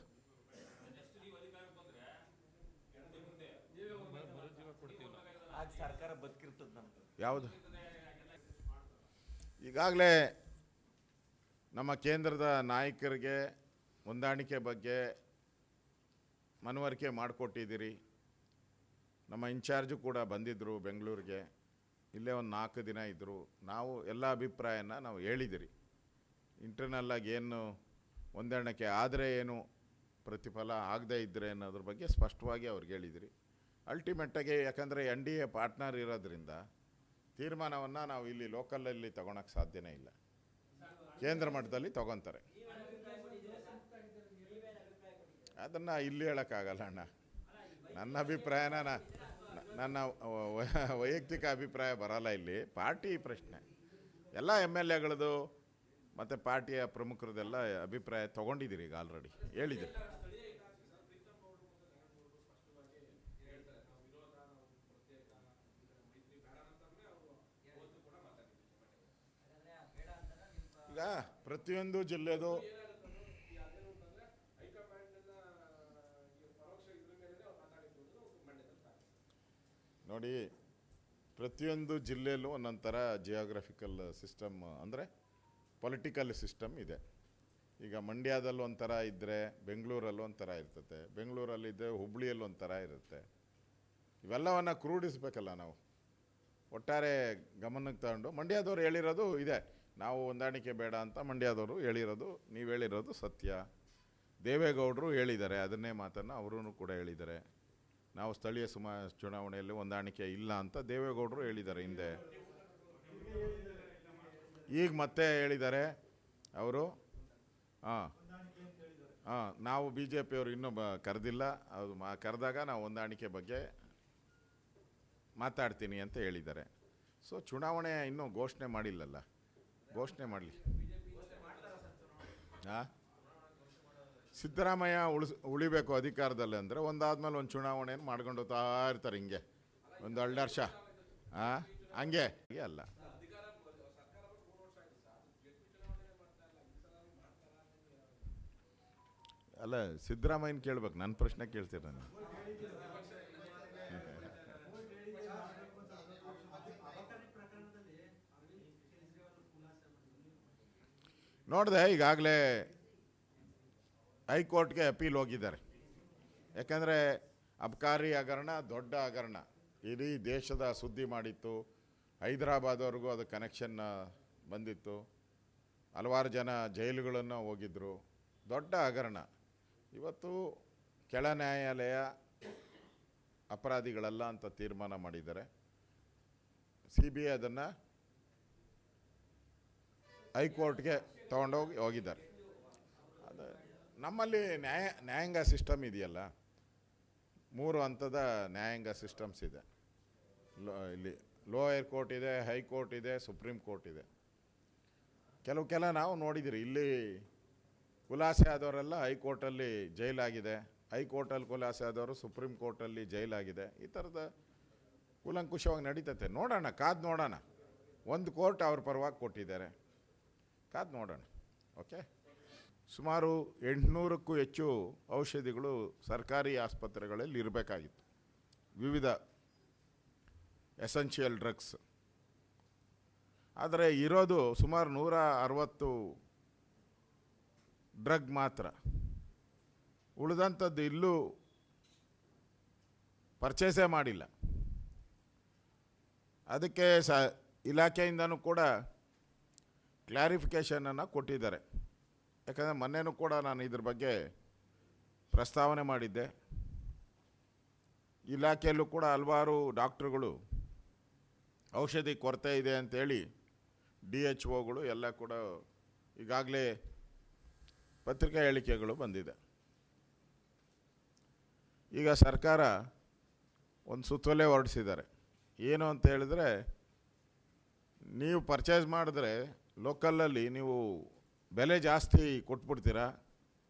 ಯಾವುದು? ಈಗಾಗಲೇ ನಮ್ಮ ಕೇಂದ್ರದ ನಾಯಕರಿಗೆ ಹೊಂದಾಣಿಕೆ ಬಗ್ಗೆ ಮನವರಿಕೆ ಮಾಡಿಕೊಟ್ಟಿದ್ದೀರಿ. ನಮ್ಮ ಇನ್ಚಾರ್ಜು ಕೂಡ ಬಂದಿದ್ದರು ಬೆಂಗಳೂರಿಗೆ, ಇಲ್ಲೇ ಒಂದು 4 ದಿನ ಇದ್ದರು. ನಾವು ಎಲ್ಲ ಅಭಿಪ್ರಾಯನ ನಾವು ಹೇಳಿದಿರಿ. ಇಂಟರ್ನಲ್ಲಾಗಿ ಏನು ಹೊಂದಾಣಿಕೆ ಆದರೆ ಏನು, ಪ್ರತಿಫಲ ಆಗದೇ ಇದ್ದರೆ ಅನ್ನೋದ್ರ ಬಗ್ಗೆ ಸ್ಪಷ್ಟವಾಗಿ ಅವ್ರಿಗೆ ಹೇಳಿದಿರಿ. ಅಲ್ಟಿಮೇಟಾಗಿ ಯಾಕಂದರೆ NDA ಪಾರ್ಟ್ನರ್ ಇರೋದ್ರಿಂದ ತೀರ್ಮಾನವನ್ನು ನಾವು ಇಲ್ಲಿ ಲೋಕಲಲ್ಲಿ ತೊಗೊಳಕ್ಕೆ ಸಾಧ್ಯನೇ ಇಲ್ಲ, ಕೇಂದ್ರ ಮಟ್ಟದಲ್ಲಿ ತೊಗೊತಾರೆ. ಅದನ್ನು ಇಲ್ಲಿ ಹೇಳೋಕ್ಕಾಗಲ್ಲ ಅಣ್ಣ. ನನ್ನ ಅಭಿಪ್ರಾಯನ ನನ್ನ ವೈಯಕ್ತಿಕ ಅಭಿಪ್ರಾಯ ಬರೋಲ್ಲ ಇಲ್ಲಿ. ಪಾರ್ಟಿ ಪ್ರಶ್ನೆ ಎಲ್ಲ MLAಗಳದ್ದು ಮತ್ತು ಪಾರ್ಟಿಯ ಪ್ರಮುಖರದೆಲ್ಲ ಅಭಿಪ್ರಾಯ ತೊಗೊಂಡಿದ್ದೀರಿ, ಈಗ ಆಲ್ರೆಡಿ ಹೇಳಿದ್ದೀರಿ. ಈಗ ಪ್ರತಿಯೊಂದು ಜಿಲ್ಲೆದು ನೋಡಿ, ಪ್ರತಿಯೊಂದು ಜಿಲ್ಲೆಯಲ್ಲೂ ಒಂದೊಂದು ಥರ ಜಿಯೋಗ್ರಫಿಕಲ್ ಸಿಸ್ಟಮ್, ಅಂದರೆ ಪೊಲಿಟಿಕಲ್ ಸಿಸ್ಟಮ್ ಇದೆ. ಈಗ ಮಂಡ್ಯದಲ್ಲಿ ಒಂಥರ ಇದ್ದರೆ ಬೆಂಗಳೂರಲ್ಲಿ ಒಂಥರ ಇರ್ತದೆ, ಬೆಂಗಳೂರಲ್ಲಿದ್ದರೆ ಹುಬ್ಳಿಯಲ್ಲಿ ಒಂಥರ ಇರುತ್ತೆ. ಇವೆಲ್ಲವನ್ನು ಕ್ರೋಢಿಸ್ಬೇಕಲ್ಲ ನಾವು. ಒಟ್ಟಾರೆ ಗಮನಕ್ಕೆ ತಗೊಂಡು ಮಂಡ್ಯದವ್ರು ಹೇಳಿರೋದು ಇದೆ, ನಾವು ಹೊಂದಾಣಿಕೆ ಬೇಡ ಅಂತ ಮಂಡ್ಯದವರು ಹೇಳಿರೋದು, ನೀವು ಹೇಳಿರೋದು ಸತ್ಯ. ದೇವೇಗೌಡರು ಹೇಳಿದ್ದಾರೆ ಅದನ್ನೇ ಮಾತನ್ನು, ಅವರೂ ಕೂಡ ಹೇಳಿದ್ದಾರೆ. ನಾವು ಸ್ಥಳೀಯ ಚುನಾವಣೆಯಲ್ಲಿ ಹೊಂದಾಣಿಕೆ ಇಲ್ಲ ಅಂತ ದೇವೇಗೌಡರು ಹೇಳಿದ್ದಾರೆ ಹಿಂದೆ. ಈಗ ಮತ್ತೆ ಹೇಳಿದ್ದಾರೆ ಅವರು. ನಾವು ಬಿ ಜೆ ಪಿಯವರು ಇನ್ನೂ ಕರೆದಿಲ್ಲ, ಅದು ಕರೆದಾಗ ನಾವು ಹೊಂದಾಣಿಕೆ ಬಗ್ಗೆ ಮಾತಾಡ್ತೀನಿ ಅಂತ ಹೇಳಿದ್ದಾರೆ. ಸೊ ಚುನಾವಣೆ ಇನ್ನೂ ಘೋಷಣೆ ಮಾಡಿಲ್ಲಲ್ಲ, ಘೋಷಣೆ ಮಾಡಲಿ. ಸಿದ್ದರಾಮಯ್ಯ ಉಳಿಬೇಕು ಅಧಿಕಾರದಲ್ಲಿ ಅಂದರೆ ಒಂದಾದ್ಮೇಲೆ ಒಂದು ಚುನಾವಣೆಯನ್ನು ಮಾಡ್ಕೊಂಡು ಹೋಗ್ತಾ ಇರ್ತಾರೆ ಹಿಂಗೆ ಒಂದು 2 ವರ್ಷ. ಹಂಗೆ ಅಲ್ಲ. ಅಲ್ಲ, ಸಿದ್ದರಾಮಯ್ಯನ ಕೇಳ್ಬೇಕು, ನನ್ನ ಪ್ರಶ್ನೆ ಕೇಳ್ತೀರ ನಾನು. ನೋಡಿದೆ, ಈಗಾಗಲೇ ಹೈಕೋರ್ಟ್ಗೆ ಅಪೀಲ್ ಹೋಗಿದ್ದಾರೆ. ಯಾಕಂದರೆ ಅಬಕಾರಿ ಹಗರಣ ದೊಡ್ಡ ಹಗರಣ, ಇಡೀ ದೇಶದ ಸುದ್ದಿ ಮಾಡಿತ್ತು. ಹೈದರಾಬಾದ್ವರೆಗೂ ಅದು ಕನೆಕ್ಷನ್ ಬಂದಿತ್ತು. ಹಲವಾರು ಜನ ಜೈಲುಗಳನ್ನು ಹೋಗಿದ್ದರು. ದೊಡ್ಡ ಹಗರಣ. ಇವತ್ತು ಕೆಳ ನ್ಯಾಯಾಲಯ ಅಪರಾಧಿಗಳಲ್ಲ ಅಂತ ತೀರ್ಮಾನ ಮಾಡಿದ್ದಾರೆ. CBI ಅದನ್ನು ಹೈಕೋರ್ಟ್ಗೆ ಹೋಗಿದ್ದಾರೆ. ಅದು ನಮ್ಮಲ್ಲಿ ನ್ಯಾಯಾಂಗ ಸಿಸ್ಟಮ್ ಇದೆಯಲ್ಲ, 3 ಹಂತದ ನ್ಯಾಯಾಂಗ ಸಿಸ್ಟಮ್ಸ್ ಇದೆ. ಇಲ್ಲಿ ಲೋಯರ್ ಕೋರ್ಟ್ ಇದೆ, ಹೈಕೋರ್ಟ್ ಇದೆ, ಸುಪ್ರೀಂ ಕೋರ್ಟ್ ಇದೆ. ಕೆಲವು ನಾವು ನೋಡಿದಿರಿ, ಇಲ್ಲಿ ಖುಲಾಸೆ ಆದವರೆಲ್ಲ ಹೈಕೋರ್ಟಲ್ಲಿ ಜೈಲಾಗಿದೆ, ಹೈಕೋರ್ಟಲ್ಲಿ ಖುಲಾಸೆ ಆದವರು ಸುಪ್ರೀಂ ಕೋರ್ಟಲ್ಲಿ ಜೈಲಾಗಿದೆ. ಈ ಥರದ ಕೂಲಂಕುಷವಾಗಿ ನಡೀತೈತೆ. ನೋಡೋಣ, ಕಾದು ನೋಡೋಣ. ಒಂದು ಕೋರ್ಟ್ ಅವ್ರ ಪರವಾಗಿ ಕೊಟ್ಟಿದ್ದಾರೆ, ಕಾದು ನೋಡೋಣ. ಓಕೆ. ಸುಮಾರು 800ಕ್ಕೂ ಹೆಚ್ಚು ಔಷಧಿಗಳು ಸರ್ಕಾರಿ ಆಸ್ಪತ್ರೆಗಳಲ್ಲಿ ಇರಬೇಕಾಗಿತ್ತು, ವಿವಿಧ ಎಸೆನ್ಷಿಯಲ್ ಡ್ರಗ್ಸ್. ಆದರೆ ಇರೋದು ಸುಮಾರು 160 ಡ್ರಗ್ ಮಾತ್ರ. ಉಳಿದಂಥದ್ದು ಇಲ್ಲೂ ಪರ್ಚೇಸೇ ಮಾಡಿಲ್ಲ. ಅದಕ್ಕೆ ಇಲಾಖೆಯಿಂದನೂ ಕೂಡ ಕ್ಲಾರಿಫಿಕೇಷನನ್ನು ಕೊಟ್ಟಿದ್ದಾರೆ. ಯಾಕಂದರೆ ಮೊನ್ನೆನೂ ಕೂಡ ನಾನು ಇದ್ರ ಬಗ್ಗೆ ಪ್ರಸ್ತಾವನೆ ಮಾಡಿದ್ದೆ. ಇಲಾಖೆಯಲ್ಲೂ ಕೂಡ ಹಲವಾರು ಡಾಕ್ಟ್ರುಗಳು ಔಷಧಿ ಕೊರತೆ ಇದೆ ಅಂತೇಳಿ DHOಗಳು ಎಲ್ಲ ಕೂಡ ಈಗಾಗಲೇ ಪತ್ರಿಕಾ ಹೇಳಿಕೆಗಳು ಬಂದಿದೆ. ಈಗ ಸರ್ಕಾರ ಒಂದು ಸುತ್ತೋಲೆ ಹೊರಡಿಸಿದ್ದಾರೆ. ಏನು ಅಂತ ಹೇಳಿದ್ರೆ, ನೀವು ಪರ್ಚೇಸ್ ಮಾಡಿದ್ರೆ ಲೋಕಲಲ್ಲಿ ನೀವು ಬೆಲೆ ಜಾಸ್ತಿ ಕೊಟ್ಬಿಡ್ತೀರಾ,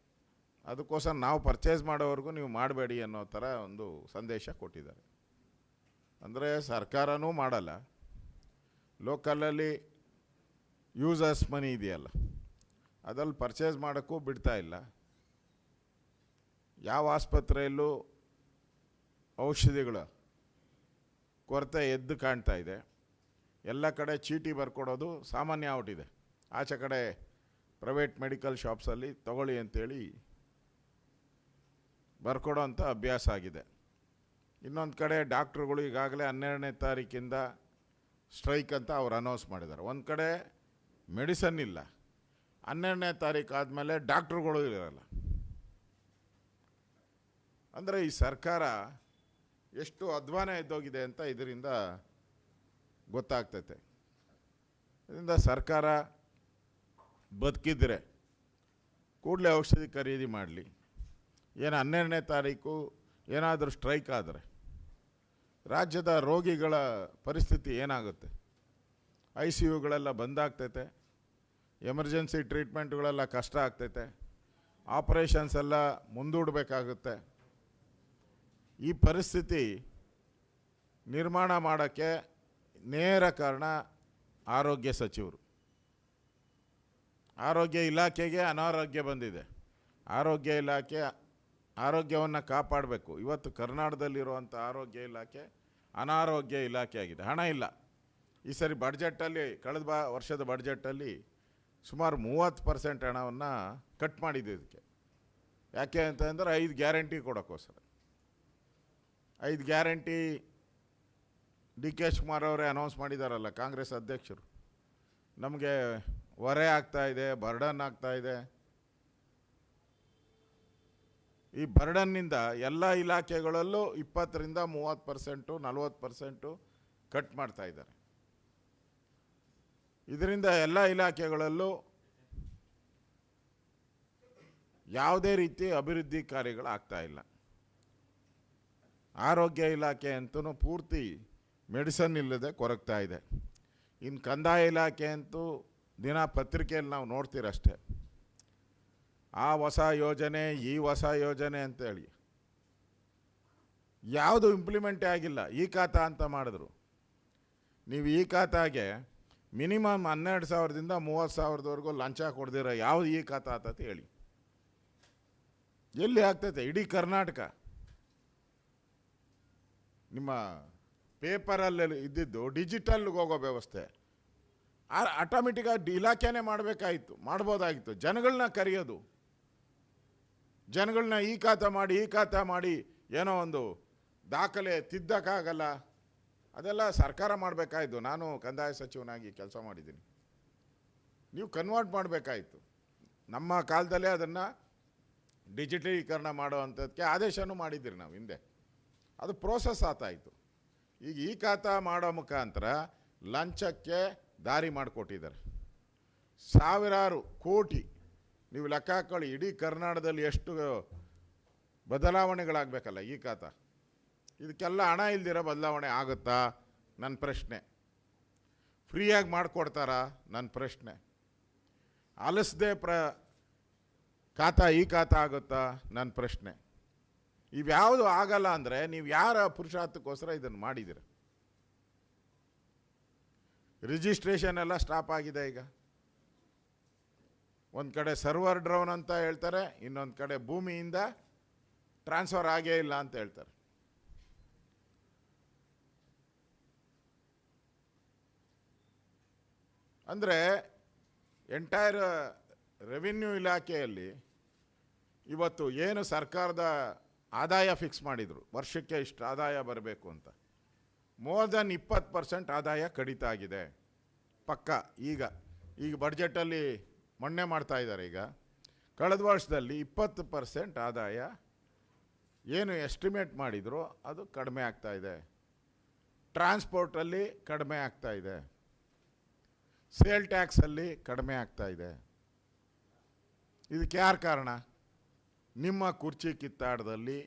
ಅದಕ್ಕೋಸ್ಕರ ನಾವು ಪರ್ಚೇಸ್ ಮಾಡೋವರೆಗೂ ನೀವು ಮಾಡಬೇಡಿ ಅನ್ನೋ ಥರ ಒಂದು ಸಂದೇಶ ಕೊಟ್ಟಿದ್ದಾರೆ. ಅಂದರೆ ಸರ್ಕಾರನೂ ಮಾಡಲ್ಲ, ಲೋಕಲಲ್ಲಿ ಯೂಸರ್ಸ್ ಮನಿ ಇದೆಯಲ್ಲ ಅದ್ರಲ್ಲಿ ಪರ್ಚೇಸ್ ಮಾಡೋಕ್ಕೂ ಬಿಡ್ತಾ ಇಲ್ಲ. ಯಾವ ಆಸ್ಪತ್ರೆಯಲ್ಲೂ ಔಷಧಿಗಳ ಕೊರತೆ ಎದ್ದು ಕಾಣ್ತಾ ಇದೆ. ಎಲ್ಲ ಕಡೆ ಚೀಟಿ ಬರ್ಕೊಡೋದು ಸಾಮಾನ್ಯ ಆಗ್ಬಿಟ್ಟಿದೆ. ಆಚೆ ಕಡೆ ಪ್ರೈವೇಟ್ ಮೆಡಿಕಲ್ ಶಾಪ್ಸಲ್ಲಿ ತಗೊಳ್ಳಿ ಅಂತೇಳಿ ಬರ್ಕೊಡೋ ಅಂಥ ಅಭ್ಯಾಸ ಆಗಿದೆ. ಇನ್ನೊಂದು ಕಡೆ ಡಾಕ್ಟ್ರುಗಳು ಈಗಾಗಲೇ 12ನೇ ತಾರೀಕಿಂದ ಸ್ಟ್ರೈಕ್ ಅಂತ ಅವ್ರು ಅನೌನ್ಸ್ ಮಾಡಿದ್ದಾರೆ. ಒಂದು ಕಡೆ ಮೆಡಿಸನ್ ಇಲ್ಲ, 12ನೇ ತಾರೀಕು ಆದಮೇಲೆ ಡಾಕ್ಟ್ರುಗಳು ಇರಲ್ಲ. ಅಂದರೆ ಈ ಸರ್ಕಾರ ಎಷ್ಟು ಅಧ್ವಾನ ಎದ್ದೋಗಿದೆ ಅಂತ ಇದರಿಂದ ಗೊತ್ತಾಗ್ತೈತೆ. ಇದರಿಂದ ಸರ್ಕಾರ ಬದುಕಿದ್ರೆ ಕೂಡಲೇ ಔಷಧಿ ಖರೀದಿ ಮಾಡಲಿ. ಏನು 12ನೇ ತಾರೀಕು ಏನಾದರೂ ಸ್ಟ್ರೈಕ್ ಆದರೆ ರಾಜ್ಯದ ರೋಗಿಗಳ ಪರಿಸ್ಥಿತಿ ಏನಾಗುತ್ತೆ? ICUಗಳೆಲ್ಲ ಬಂದಾಗ್ತೈತೆ, ಎಮರ್ಜೆನ್ಸಿ ಟ್ರೀಟ್ಮೆಂಟ್ಗಳೆಲ್ಲ ಕಷ್ಟ ಆಗ್ತೈತೆ, ಆಪರೇಷನ್ಸ್ ಎಲ್ಲ ಮುಂದೂಡಬೇಕಾಗುತ್ತೆ. ಈ ಪರಿಸ್ಥಿತಿ ನಿರ್ಮಾಣ ಮಾಡೋಕ್ಕೆ ನೇರ ಕಾರಣ ಆರೋಗ್ಯ ಸಚಿವರು. ಆರೋಗ್ಯ ಇಲಾಖೆಗೆ ಅನಾರೋಗ್ಯ ಬಂದಿದೆ. ಆರೋಗ್ಯ ಇಲಾಖೆ ಆರೋಗ್ಯವನ್ನು ಕಾಪಾಡಬೇಕು. ಇವತ್ತು ಕರ್ನಾಟಕದಲ್ಲಿರುವಂಥ ಆರೋಗ್ಯ ಇಲಾಖೆ ಅನಾರೋಗ್ಯ ಇಲಾಖೆ ಆಗಿದೆ. ಹಣ ಇಲ್ಲ. ಈ ಸರಿ ಬಡ್ಜೆಟಲ್ಲಿ ಕಳೆದ ವರ್ಷದ ಬಡ್ಜೆಟಲ್ಲಿ ಸುಮಾರು 30% ಹಣವನ್ನು ಕಟ್ ಮಾಡಿದ್ದು ಇದಕ್ಕೆ. ಯಾಕೆ ಅಂತಂದರೆ 5 ಗ್ಯಾರಂಟಿ ಕೊಡೋಕ್ಕೋಸ್ಕರ. 5 ಗ್ಯಾರಂಟಿ ಡಿ ಕೆ ಶಿವಕುಮಾರ್ ಅವರೇ ಅನೌನ್ಸ್ ಮಾಡಿದಾರಲ್ಲ, ಕಾಂಗ್ರೆಸ್ ಅಧ್ಯಕ್ಷರು. ನಮಗೆ ಹೊರೆ ಆಗ್ತಾಯಿದೆ, ಬರ್ಡನ್ ಆಗ್ತಾಯಿದೆ. ಈ ಬರ್ಡನ್ನಿಂದ ಎಲ್ಲ ಇಲಾಖೆಗಳಲ್ಲೂ 20% 30% 40% ಕಟ್ ಮಾಡ್ತಾ ಇದ್ದಾರೆ. ಇದರಿಂದ ಎಲ್ಲ ಇಲಾಖೆಗಳಲ್ಲೂ ಯಾವುದೇ ರೀತಿ ಅಭಿವೃದ್ಧಿ ಕಾರ್ಯಗಳಾಗ್ತಾ ಇಲ್ಲ. ಆರೋಗ್ಯ ಇಲಾಖೆ ಅಂತೂ ಪೂರ್ತಿ ಮೆಡಿಸನ್ ಇಲ್ಲದೆ ಕೊರಗ್ತಾ ಇದೆ. ಇನ್ನು ಕಂದಾಯ ಇಲಾಖೆ ಅಂತೂ ದಿನ ಪತ್ರಿಕೆಯಲ್ಲಿ ನಾವು ನೋಡ್ತೀರಷ್ಟೇ. ಆ ಹೊಸ ಯೋಜನೆ, ಈ ಹೊಸ ಯೋಜನೆ ಅಂತೇಳಿ ಯಾವುದು ಇಂಪ್ಲಿಮೆಂಟೇ ಆಗಿಲ್ಲ. ಈ ಖಾತಾ ಅಂತ ಮಾಡಿದ್ರು. ನೀವು ಈ ಖಾತಾಗೆ ಮಿನಿಮಮ್ 12,000ದಿಂದ 30,000ವರೆಗೂ ಲಂಚ ಕೊಡ್ದಿರ ಯಾವುದು ಈ ಖಾತಾ ಆತತೆ ಹೇಳಿ? ಎಲ್ಲಿ ಆಗ್ತೈತೆ? ಇಡೀ ಕರ್ನಾಟಕ ನಿಮ್ಮ ಪೇಪರಲ್ಲಿ ಇದ್ದಿದ್ದು ಡಿಜಿಟಲ್ಗೆ ಹೋಗೋ ವ್ಯವಸ್ಥೆ ಆಟೋಮೆಟಿಕ್ಕಾಗಿ ಇಲಾಖೆನೇ ಮಾಡಬೇಕಾಗಿತ್ತು, ಮಾಡ್ಬೋದಾಗಿತ್ತು. ಜನಗಳನ್ನ ಕರೆಯೋದು, ಜನಗಳನ್ನ ಈ ಖಾತಾ ಮಾಡಿ ಏನೋ ಒಂದು ದಾಖಲೆ ತಿದ್ದಕ್ಕಾಗಲ್ಲ. ಅದೆಲ್ಲ ಸರ್ಕಾರ ಮಾಡಬೇಕಾಯಿತು. ನಾನು ಕಂದಾಯ ಸಚಿವನಾಗಿ ಕೆಲಸ ಮಾಡಿದ್ದೀನಿ. ನೀವು ಕನ್ವರ್ಟ್ ಮಾಡಬೇಕಾಯಿತು. ನಮ್ಮ ಕಾಲದಲ್ಲೇ ಅದನ್ನು ಡಿಜಿಟಲೀಕರಣ ಮಾಡೋವಂಥದ್ದಕ್ಕೆ ಆದೇಶನೂ ಮಾಡಿದ್ದೀರಿ ನಾವು ಹಿಂದೆ. ಅದು ಪ್ರೋಸೆಸ್ ಆತಾಯಿತು. ಈಗ ಈ ಖಾತಾ ಮಾಡೋ ಮುಖಾಂತರ ಲಂಚಕ್ಕೆ ದಾರಿ ಮಾಡಿಕೊಟ್ಟಿದ್ದಾರೆ. ಸಾವಿರಾರು ಕೋಟಿ ನೀವು ಲೆಕ್ಕ ಹಾಕೊಳ್ಳಿ. ಇಡೀ ಕರ್ನಾಟಕದಲ್ಲಿ ಎಷ್ಟು ಬದಲಾವಣೆಗಳಾಗಬೇಕಲ್ಲ ಈ ಖಾತಾ. ಇದಕ್ಕೆಲ್ಲ ಹಣ ಇಲ್ದಿರೋ ಬದಲಾವಣೆ ಆಗುತ್ತಾ? ನನ್ನ ಪ್ರಶ್ನೆ. ಫ್ರೀಯಾಗಿ ಮಾಡಿಕೊಡ್ತಾರಾ? ನನ್ನ ಪ್ರಶ್ನೆ. ಆಲಿಸದೆ ಈ ಖಾತಾ ಆಗುತ್ತಾ? ನನ್ನ ಪ್ರಶ್ನೆ. ಇವ್ಯಾವುದು ಆಗಲ್ಲ ಅಂದರೆ ನೀವು ಯಾರ ಪುರುಷಾರ್ಥಕ್ಕೋಸ್ಕರ ಇದನ್ನು ಮಾಡಿದ್ದೀರ? ರಿಜಿಸ್ಟ್ರೇಷನ್ ಎಲ್ಲ ಸ್ಟಾಪ್ ಆಗಿದೆ. ಈಗ ಒಂದು ಕಡೆ ಸರ್ವರ್ ಡ್ರೌನ್ ಅಂತ ಹೇಳ್ತಾರೆ, ಇನ್ನೊಂದು ಕಡೆ ಭೂಮಿಯಿಂದ ಟ್ರಾನ್ಸ್ಫರ್ ಆಗೇ ಇಲ್ಲ ಅಂತ ಹೇಳ್ತಾರೆ. ಅಂದರೆ ಎಂಟೈರ್ ರೆವಿನ್ಯೂ ಇಲಾಖೆಯಲ್ಲಿ ಇವತ್ತು ಏನು ಸರ್ಕಾರದ ಆದಾಯ ಫಿಕ್ಸ್ ಮಾಡಿದರು, ವರ್ಷಕ್ಕೆ ಇಷ್ಟು ಆದಾಯ ಬರಬೇಕು ಅಂತ, ಮೋರ್ ದೆನ್ 20% ಆದಾಯ ಕಡಿತ ಆಗಿದೆ ಪಕ್ಕ. ಈಗ ಬಡ್ಜೆಟಲ್ಲಿ ಮೊನ್ನೆ ಮಾಡ್ತಾ ಇದ್ದಾರೆ. ಈಗ ಕಳೆದ ವರ್ಷದಲ್ಲಿ 20% ಆದಾಯ ಏನು ಎಸ್ಟಿಮೇಟ್ ಮಾಡಿದ್ರು ಅದು ಕಡಿಮೆ ಆಗ್ತಾ ಇದೆ. ಟ್ರಾನ್ಸ್ಪೋರ್ಟಲ್ಲಿ ಕಡಿಮೆ ಆಗ್ತಾ ಇದೆ, ಸೇಲ್ ಟ್ಯಾಕ್ಸಲ್ಲಿ ಕಡಿಮೆ ಆಗ್ತಾ ಇದೆ. ಇದಕ್ಕೆ ಯಾರು ಕಾರಣ? ನಿಮ್ಮ ಕುರ್ಚಿ ಕಿತ್ತಾಟದಲ್ಲಿ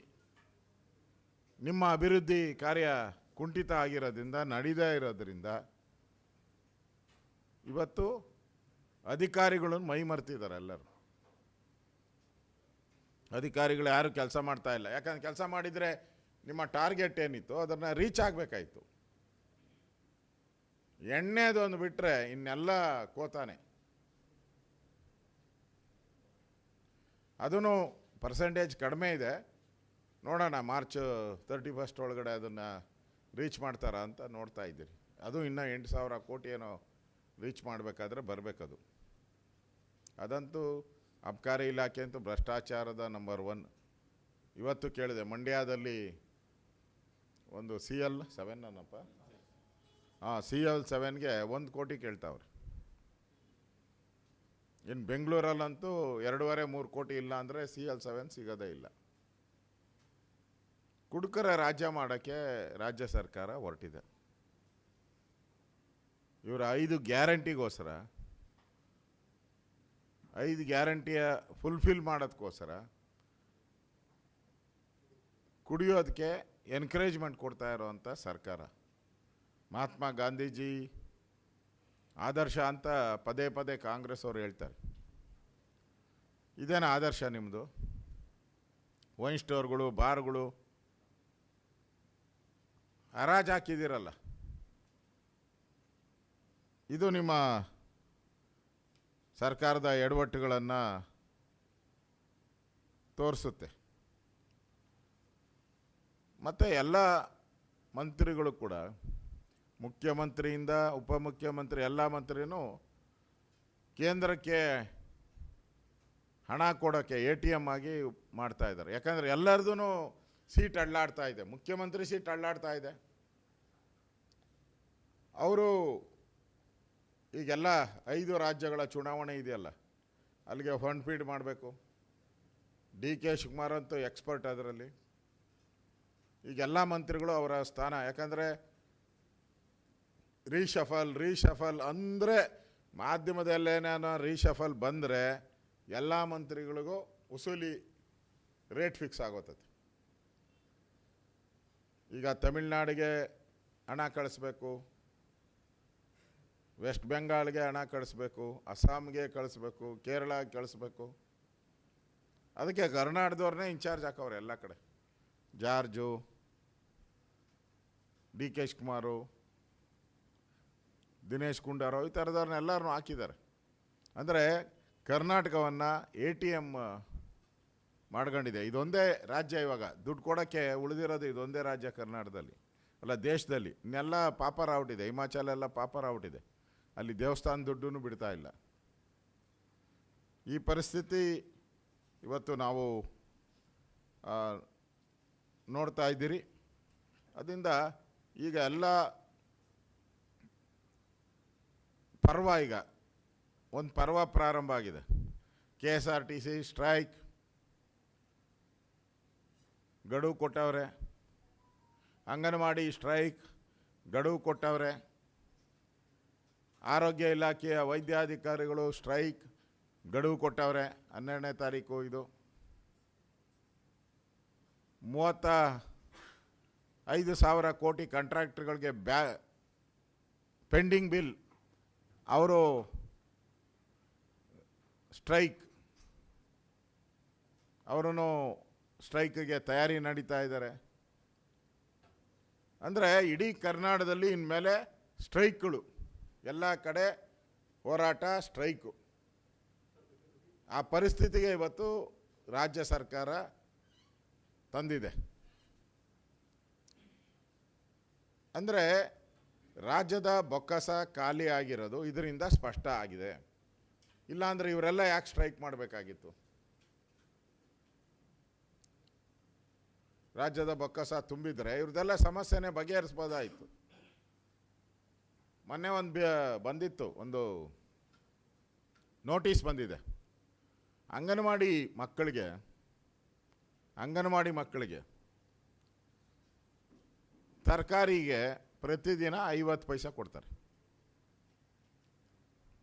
ನಿಮ್ಮ ಅಭಿವೃದ್ಧಿ ಕಾರ್ಯ ಕುಂಠಿತ ಆಗಿರೋದ್ರಿಂದ, ನಡೀದೇ ಇರೋದ್ರಿಂದ ಇವತ್ತು ಅಧಿಕಾರಿಗಳನ್ನು ಮೈ ಮರ್ತಿದ್ದಾರೆ ಎಲ್ಲರೂ. ಅಧಿಕಾರಿಗಳು ಯಾರು ಕೆಲಸ ಮಾಡ್ತಾ ಇಲ್ಲ. ಯಾಕಂದ್ರೆ ಕೆಲಸ ಮಾಡಿದರೆ ನಿಮ್ಮ ಟಾರ್ಗೆಟ್ ಏನಿತ್ತು ಅದನ್ನು ರೀಚ್ ಆಗಬೇಕಾಯಿತು. ಎಣ್ಣೆದೊಂದು ಬಿಟ್ಟರೆ ಇನ್ನೆಲ್ಲ ಕೋತಾನೆ. ಅದೂ ಪರ್ಸೆಂಟೇಜ್ ಕಡಿಮೆ ಇದೆ. ನೋಡೋಣ ಮಾರ್ಚ್ 31 ಒಳಗಡೆ ಅದನ್ನು ರೀಚ್ ಮಾಡ್ತಾರಾ ಅಂತ ನೋಡ್ತಾ ಇದ್ದೀರಿ. ಅದು ಇನ್ನೂ 8,000 ಕೋಟಿ ಏನೋ ರೀಚ್ ಮಾಡಬೇಕಾದ್ರೆ ಬರಬೇಕದು. ಅದಂತೂ ಅಬಕಾರಿ ಇಲಾಖೆ ಅಂತೂ ಭ್ರಷ್ಟಾಚಾರದ ನಂಬರ್ 1. ಇವತ್ತು ಕೇಳಿದೆ ಮಂಡ್ಯದಲ್ಲಿ ಒಂದು CL7 ಅನ್ನಪ್ಪ, CL7ಗೆ 1 ಕೋಟಿ ಕೇಳ್ತಾವ್ರೆ. ಇನ್ನು ಬೆಂಗಳೂರಲ್ಲಂತೂ 2.5-3 ಕೋಟಿ ಇಲ್ಲ ಅಂದರೆ CL7 ಸಿಗೋದೇ ಇಲ್ಲ. ಕುಡುಕರ ರಾಜ್ಯ ಮಾಡೋಕ್ಕೆ ರಾಜ್ಯ ಸರ್ಕಾರ ಹೊರಟಿದೆ. ಇವರ 5 ಗ್ಯಾರಂಟಿಗೋಸ್ಕರ, 5 ಗ್ಯಾರಂಟಿಯ ಫುಲ್ಫಿಲ್ ಮಾಡೋದಕ್ಕೋಸ್ಕರ ಕುಡಿಯೋದಕ್ಕೆ ಎನ್ಕರೇಜ್ಮೆಂಟ್ ಕೊಡ್ತಾ ಇರೋವಂಥ ಸರ್ಕಾರ. ಮಹಾತ್ಮ ಗಾಂಧೀಜಿ ಆದರ್ಶ ಅಂತ ಪದೇ ಪದೇ ಕಾಂಗ್ರೆಸ್ ಅವರು ಹೇಳ್ತಾರೆ. ಇದೇನ ಆದರ್ಶ ನಿಮ್ಮದು? ವೈನ್ ಸ್ಟೋರ್ಗಳು, ಬಾರ್ಗಳು ಹರಾಜು ಹಾಕಿದ್ದೀರಲ್ಲ, ಇದು ನಿಮ್ಮ ಸರ್ಕಾರದ ಎಡವಟ್ಟುಗಳನ್ನು ತೋರಿಸುತ್ತೆ. ಮತ್ತು ಎಲ್ಲ ಮಂತ್ರಿಗಳು ಕೂಡ ಮುಖ್ಯಮಂತ್ರಿಯಿಂದ ಉಪಮುಖ್ಯಮಂತ್ರಿ ಎಲ್ಲ ಮಂತ್ರಿನೂ ಕೇಂದ್ರಕ್ಕೆ ಹಣ ಕೊಡೋಕ್ಕೆ ATM ಆಗಿ ಮಾಡ್ತಾ ಇದ್ದಾರೆ. ಯಾಕಂದರೆ ಎಲ್ಲರದೂ ಸೀಟ್ ಅಳ್ಳಾಡ್ತಾ ಇದೆ, ಮುಖ್ಯಮಂತ್ರಿ ಸೀಟ್ ಅಳ್ಳಾಡ್ತಾ ಇದೆ. ಅವರು ಈಗೆಲ್ಲ 5 ರಾಜ್ಯಗಳ ಚುನಾವಣೆ ಇದೆಯಲ್ಲ, ಅಲ್ಲಿಗೆ ಫಂಡ್ ಫೀಡ್ ಮಾಡಬೇಕು. DK ಶಿವಕುಮಾರ್ ಅಂತೂ ಎಕ್ಸ್ಪರ್ಟ್ ಅದರಲ್ಲಿ. ಈಗೆಲ್ಲ ಮಂತ್ರಿಗಳು ಅವರ ಸ್ಥಾನ, ಯಾಕಂದರೆ ರೀಶಫಲ್ ಅಂದರೆ ಮಾಧ್ಯಮದಲ್ಲೇನೋ ರೀಶಫಲ್ ಬಂದರೆ ಎಲ್ಲ ಮಂತ್ರಿಗಳಿಗೂ ವಸೂಲಿ ರೇಟ್ ಫಿಕ್ಸ್ ಆಗೋತದೆ. ಈಗ ತಮಿಳ್ನಾಡಿಗೆ ಹಣ ಕಳಿಸ್ಬೇಕು, ವೆಸ್ಟ್ ಬೆಂಗಾಲ್ಗೆ ಹಣ ಕಳಿಸ್ಬೇಕು, ಅಸ್ಸಾಂಗೆ ಕಳಿಸ್ಬೇಕು, ಕೇರಳಗೆ ಕಳಿಸ್ಬೇಕು. ಅದಕ್ಕೆ ಕರ್ನಾಟಕದವ್ರನ್ನೇ ಇನ್ಚಾರ್ಜ್ ಹಾಕವ್ರೆ ಎಲ್ಲ ಕಡೆ. ಜಾರ್ಜು, DK ಶಿವಕುಮಾರು, ದಿನೇಶ್ ಗುಂಡೂರಾವ್ ಈ ಥರದವ್ರನ್ನೆಲ್ಲರನ್ನೂ ಹಾಕಿದ್ದಾರೆ. ಅಂದರೆ ಕರ್ನಾಟಕವನ್ನು ATM ಮಾಡ್ಕೊಂಡಿದೆ. ಇದೊಂದೇ ರಾಜ್ಯ ಇವಾಗ ದುಡ್ಡು ಕೊಡೋಕ್ಕೆ ಉಳಿದಿರೋದು, ಇದೊಂದೇ ರಾಜ್ಯ ಕರ್ನಾಟಕದಲ್ಲಿ, ಅಲ್ಲ ದೇಶದಲ್ಲಿ. ಇನ್ನೆಲ್ಲ ಪಾಪರ್ ಔಟಿದೆ, ಹಿಮಾಚಲ ಎಲ್ಲ ಪಾಪರ್ ಔಟಿದೆ, ಅಲ್ಲಿ ದೇವಸ್ಥಾನ ದುಡ್ಡೂ ಬಿಡ್ತಾ ಇಲ್ಲ. ಈ ಪರಿಸ್ಥಿತಿ ಇವತ್ತು ನಾವು ನೋಡ್ತಾ ಇದ್ದೀರಿ. ಅದರಿಂದ ಈಗ ಎಲ್ಲ ಪರ್ವ, ಈಗ ಒಂದು ಪರ್ವ ಪ್ರಾರಂಭ ಆಗಿದೆ. KSRTC ಸ್ಟ್ರೈಕ್ ಗಡುವು ಕೊಟ್ಟವ್ರೆ, ಅಂಗನವಾಡಿ ಸ್ಟ್ರೈಕ್ ಗಡುವು ಕೊಟ್ಟವ್ರೆ, ಆರೋಗ್ಯ ಇಲಾಖೆಯ ವೈದ್ಯಾಧಿಕಾರಿಗಳು ಸ್ಟ್ರೈಕ್ ಗಡುವು ಕೊಟ್ಟವ್ರೆ 12ನೇ ತಾರೀಕು. ಇದು 35,000 ಕೋಟಿ ಕಾಂಟ್ರಾಕ್ಟ್ಗಳಿಗೆ ಪೆಂಡಿಂಗ್ ಬಿಲ್, ಅವರು ಸ್ಟ್ರೈಕ್, ಅವರೂ ಸ್ಟ್ರೈಕ್ಗೆ ತಯಾರಿ ನಡೀತಾ ಇದ್ದಾರೆ. ಅಂದರೆ ಇಡೀ ಕರ್ನಾಟಕದಲ್ಲಿ ಇನ್ಮೇಲೆ ಸ್ಟ್ರೈಕ್ಗಳು, ಎಲ್ಲ ಕಡೆ ಹೋರಾಟ, ಸ್ಟ್ರೈಕು. ಆ ಪರಿಸ್ಥಿತಿಗೆ ಇವತ್ತು ರಾಜ್ಯ ಸರ್ಕಾರ ತಂದಿದೆ. ಅಂದರೆ ರಾಜ್ಯದ ಬೊಕ್ಕಸ ಖಾಲಿ ಆಗಿರೋದು ಇದರಿಂದ ಸ್ಪಷ್ಟ ಆಗಿದೆ. ಇಲ್ಲಾಂದರೆ ಇವರೆಲ್ಲ ಯಾಕೆ ಸ್ಟ್ರೈಕ್ ಮಾಡಬೇಕಾಗಿತ್ತು? ರಾಜ್ಯದ ಬೊಕ್ಕಸ ತುಂಬಿದರೆ ಇವ್ರದ್ದೆಲ್ಲ ಸಮಸ್ಯೆನೇ ಬಗೆಹರಿಸ್ಬೋದಾಯಿತು. ಮೊನ್ನೆ ಬಂದಿತ್ತು, ಒಂದು ನೋಟಿಸ್ ಬಂದಿದೆ. ಅಂಗನವಾಡಿ ಮಕ್ಕಳಿಗೆ ತರಕಾರಿಗೆ ಪ್ರತಿದಿನ 50 ಪೈಸೆ ಕೊಡ್ತಾರೆ.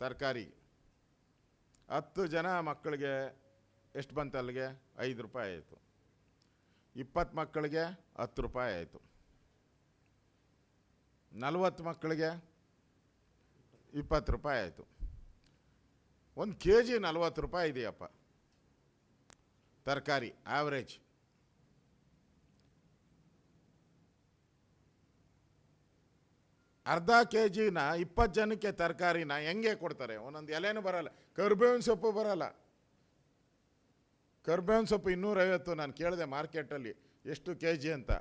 ತರಕಾರಿಗೆ 10 ಜನ ಮಕ್ಕಳಿಗೆ ಎಷ್ಟು ಬಂತು? ಅಲ್ಲಿಗೆ 5 ರೂಪಾಯಿ ಆಯಿತು. 20 ಮಕ್ಕಳಿಗೆ 10 ರೂಪಾಯಿ ಆಯಿತು. 40 ಮಕ್ಕಳಿಗೆ 20 ರೂಪಾಯಿ ಆಯಿತು. 1 kg 40 ರೂಪಾಯಿ ಇದೆಯಪ್ಪ ತರಕಾರಿ ಆವ್ರೇಜ್. ಅರ್ಧ kgನ 20 ಜನಕ್ಕೆ ತರಕಾರಿನ ಹೆಂಗೆ ಕೊಡ್ತಾರೆ? ಒಂದೊಂದು ಎಲೆನೂ ಬರಲ್ಲ, ಕರ್ಬೇವಿನ ಸೊಪ್ಪು ಬರಲ್ಲ. ಕರ್ಬೇವಿನ ಸೊಪ್ಪು 250. ನಾನು ಕೇಳಿದೆ ಮಾರ್ಕೆಟಲ್ಲಿ ಎಷ್ಟು kg ಅಂತ.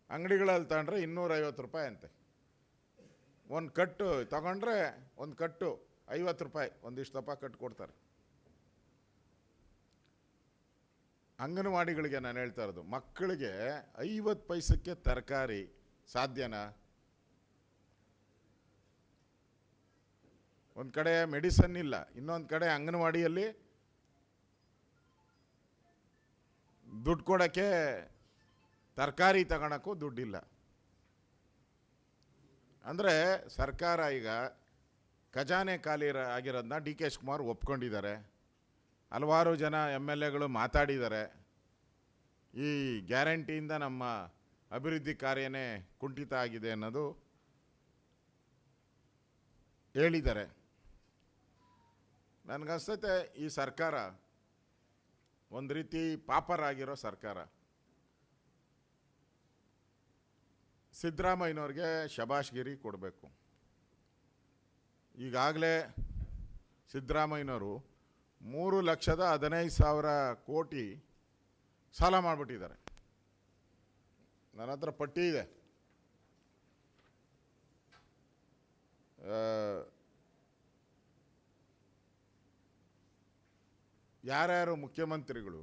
ಅಂಗಡಿಗಳಲ್ಲಿ ತಗೊಂಡ್ರೆ 250 ರೂಪಾಯಿ ಅಂತೆ. ಒಂದು ಕಟ್ಟು ತಗೊಂಡ್ರೆ ಒಂದು ಕಟ್ಟು 50 ರೂಪಾಯಿ, ಒಂದಿಷ್ಟು ದಪ್ಪ ಕಟ್ಟು ಕೊಡ್ತಾರೆ. ಅಂಗನವಾಡಿಗಳಿಗೆ ನಾನು ಹೇಳ್ತಾ ಇರೋದು, ಮಕ್ಕಳಿಗೆ 50 ಪೈಸಕ್ಕೆ ತರಕಾರಿ ಸಾಧ್ಯನಾ? ಒಂದು ಕಡೆ ಮೆಡಿಸನ್ ಇಲ್ಲ, ಇನ್ನೊಂದು ಕಡೆ ಅಂಗನವಾಡಿಯಲ್ಲಿ ದುಡ್ಡು ಕೊಡೋಕ್ಕೆ, ತರಕಾರಿ ತಗೊಳಕ್ಕೂ ದುಡ್ಡಿಲ್ಲ. ಅಂದರೆ ಸರ್ಕಾರ ಈಗ ಖಜಾನೆ ಖಾಲಿ ಆಗಿರೋದನ್ನ DK ಶಿವಕುಮಾರ್ ಒಪ್ಕೊಂಡಿದ್ದಾರೆ. ಹಲವಾರು ಜನ MLAಗಳು ಮಾತಾಡಿದ್ದಾರೆ. ಈ ಗ್ಯಾರಂಟಿಯಿಂದ ನಮ್ಮ ಅಭಿವೃದ್ಧಿ ಕಾರ್ಯನೇ ಕುಂಠಿತ ಆಗಿದೆ ಅನ್ನೋದು ಹೇಳಿದ್ದಾರೆ. ನನಗನ್ಸುತ್ತೆ ಈ ಸರ್ಕಾರ ಒಂದು ರೀತಿ ಪಾಪರಾಗಿರೋ ಸರ್ಕಾರ. ಸಿದ್ದರಾಮಯ್ಯನವ್ರಿಗೆ ಶಬಾಷ್ಗಿರಿ ಕೊಡಬೇಕು. ಈಗಾಗಲೇ ಸಿದ್ದರಾಮಯ್ಯನವರು 3,15,000 ಕೋಟಿ ಸಾಲ ಮಾಡಿಬಿಟ್ಟಿದ್ದಾರೆ. ನನ್ನ ಹತ್ರ ಪಟ್ಟಿ ಇದೆ. ಯಾರ್ಯಾರು ಮುಖ್ಯಮಂತ್ರಿಗಳು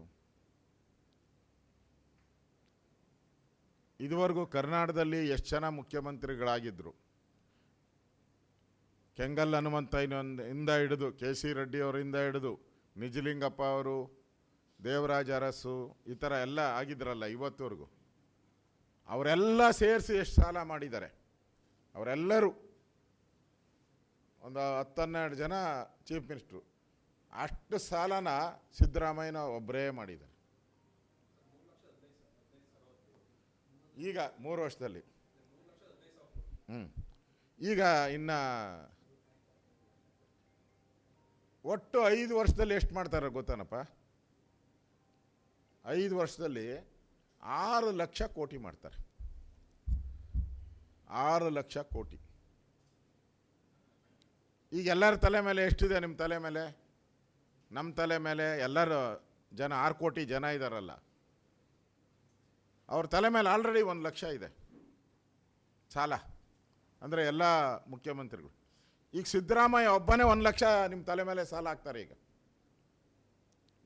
ಇದುವರೆಗೂ ಕರ್ನಾಟಕದಲ್ಲಿ ಎಷ್ಟು ಜನ ಮುಖ್ಯಮಂತ್ರಿಗಳಾಗಿದ್ದರು, ಕೆಂಗಲ್ ಹನುಮಂತಯ್ಯನಿಂದ ಹಿಡಿದು ಕೆ ಸಿ ರೆಡ್ಡಿ ಅವರಿಂದ ಹಿಡಿದು ನಿಜಲಿಂಗಪ್ಪ ಅವರು, ದೇವರಾಜ ಅರಸು, ಈ ಥರ ಎಲ್ಲ ಆಗಿದ್ರಲ್ಲ ಇವತ್ತುವರೆಗೂ, ಅವರೆಲ್ಲ ಸೇರಿಸಿ ಎಷ್ಟು ಸಾಲ ಮಾಡಿದ್ದಾರೆ? ಅವರೆಲ್ಲರೂ ಒಂದು 10-12 ಜನ ಚೀಫ್ ಮಿನಿಸ್ಟ್ರು, ಅಷ್ಟು ಸಾಲನ ಸಿದ್ದರಾಮಯ್ಯನ ಒಬ್ಬರೇ ಮಾಡಿದ್ದಾರೆ. ಈಗ 3 ವರ್ಷದಲ್ಲಿ ಈಗ ಇನ್ನು ಒಟ್ಟು 5 ವರ್ಷದಲ್ಲಿ ಎಷ್ಟು ಮಾಡ್ತಾರೆ ಗೊತ್ತಾನಪ್ಪ? 5 ವರ್ಷದಲ್ಲಿ 6 ಲಕ್ಷ ಕೋಟಿ ಮಾಡ್ತಾರೆ. 6 ಲಕ್ಷ ಕೋಟಿ. ಈಗ ಎಲ್ಲರ ತಲೆ ಮೇಲೆ ಎಷ್ಟಿದೆ? ನಿಮ್ಮ ತಲೆ ಮೇಲೆ, ನಮ್ಮ ತಲೆ ಮೇಲೆ, ಎಲ್ಲರ ಜನ 6 ಕೋಟಿ ಜನ ಇದ್ದಾರಲ್ಲ, ಅವ್ರ ತಲೆ ಮೇಲೆ ಆಲ್ರೆಡಿ 1 ಲಕ್ಷ ಇದೆ ಸಾಲ. ಅಂದರೆ ಎಲ್ಲ ಮುಖ್ಯಮಂತ್ರಿಗಳು. ಈಗ ಸಿದ್ದರಾಮಯ್ಯ ಒಬ್ಬನೇ 1 ಲಕ್ಷ ನಿಮ್ಮ ತಲೆ ಮೇಲೆ ಸಾಲ ಹಾಕ್ತಾರೆ. ಈಗ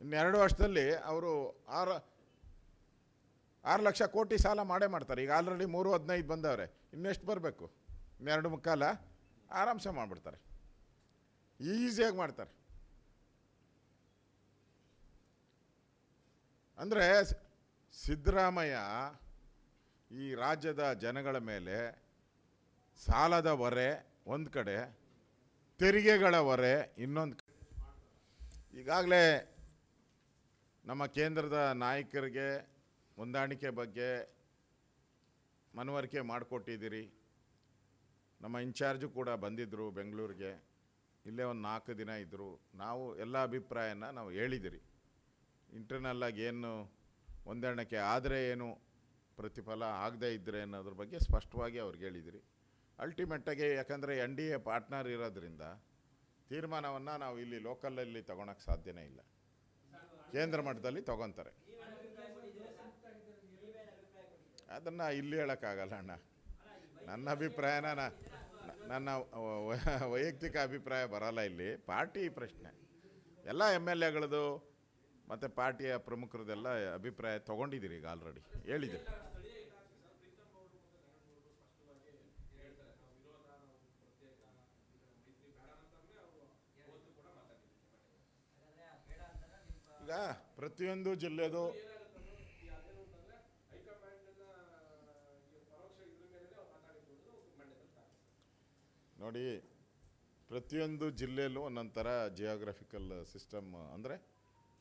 ಇನ್ನು 2 ವರ್ಷದಲ್ಲಿ ಅವರು 6 ಲಕ್ಷ ಕೋಟಿ ಸಾಲ ಮಾಡೇ ಮಾಡ್ತಾರೆ. ಈಗ ಆಲ್ರೆಡಿ 3.15 ಬಂದವ್ರೆ, ಇನ್ನೆಷ್ಟು ಬರಬೇಕು? ಇನ್ನು 2.25 ಆರಾಮ್ಸೆ ಮಾಡಿಬಿಡ್ತಾರೆ, ಈಸಿಯಾಗಿ ಮಾಡ್ತಾರೆ. ಅಂದರೆ ಸಿದ್ದರಾಮಯ್ಯ ಈ ರಾಜ್ಯದ ಜನಗಳ ಮೇಲೆ ಸಾಲದ ಹೊರೆ ಒಂದು ಕಡೆ, ತೆರಿಗೆಗಳ ಹೊರೆ ಇನ್ನೊಂದು ಕಡೆ. ಈಗಾಗಲೇ ನಮ್ಮ ಕೇಂದ್ರದ ನಾಯಕರಿಗೆ ಹೊಂದಾಣಿಕೆ ಬಗ್ಗೆ ಮನವರಿಕೆ ಮಾಡಿಕೊಟ್ಟಿದ್ದೀರಿ. ನಮ್ಮ ಇನ್ಚಾರ್ಜು ಕೂಡ ಬಂದಿದ್ದರು ಬೆಂಗಳೂರಿಗೆ, ಇಲ್ಲೇ ಒಂದು 4 ದಿನ ಇದ್ದರು. ನಾವು ಎಲ್ಲ ಅಭಿಪ್ರಾಯನ ನಾವು ಹೇಳಿದಿರಿ. ಇಂಟರ್ನಲ್ಲಾಗಿ ಏನು ಹೊಂದಾಣಿಕೆ ಆದರೆ ಏನು, ಪ್ರತಿಫಲ ಆಗದೇ ಇದ್ದರೆ ಅನ್ನೋದ್ರ ಬಗ್ಗೆ ಸ್ಪಷ್ಟವಾಗಿ ಅವ್ರಿಗೆ ಹೇಳಿದಿರಿ. ಅಲ್ಟಿಮೇಟಾಗಿ ಯಾಕಂದರೆ NDA ಪಾರ್ಟ್ನರ್ ಇರೋದ್ರಿಂದ ತೀರ್ಮಾನವನ್ನು ನಾವು ಇಲ್ಲಿ ಲೋಕಲಲ್ಲಿ ತೊಗೊಳಕ್ಕೆ ಸಾಧ್ಯನೇ ಇಲ್ಲ, ಕೇಂದ್ರ ಮಟ್ಟದಲ್ಲಿ ತೊಗೊತಾರೆ. ಅದನ್ನು ಇಲ್ಲಿ ಹೇಳೋಕ್ಕಾಗಲ್ಲ ಅಣ್ಣ. ನನ್ನ ಅಭಿಪ್ರಾಯನ ನನ್ನ ವೈಯಕ್ತಿಕ ಅಭಿಪ್ರಾಯ ಬರೋಲ್ಲ ಇಲ್ಲಿ. ಪಾರ್ಟಿ ಪ್ರಶ್ನೆ ಎಲ್ಲ MLAಗಳದು ಮತ್ತು ಪಾರ್ಟಿಯ ಪ್ರಮುಖರದೆಲ್ಲ ಅಭಿಪ್ರಾಯ ತೊಗೊಂಡಿದ್ದೀರಿ. ಈಗ ಆಲ್ರೆಡಿ ಹೇಳಿದ್ದೀರಿ. ಈಗ ಪ್ರತಿಯೊಂದು ಜಿಲ್ಲೆದು ನೋಡಿ, ಪ್ರತಿಯೊಂದು ಜಿಲ್ಲೆಯಲ್ಲೂ ಒಂದೊಂದು ಥರ ಜಿಯೋಗ್ರಫಿಕಲ್ ಸಿಸ್ಟಮ್, ಅಂದರೆ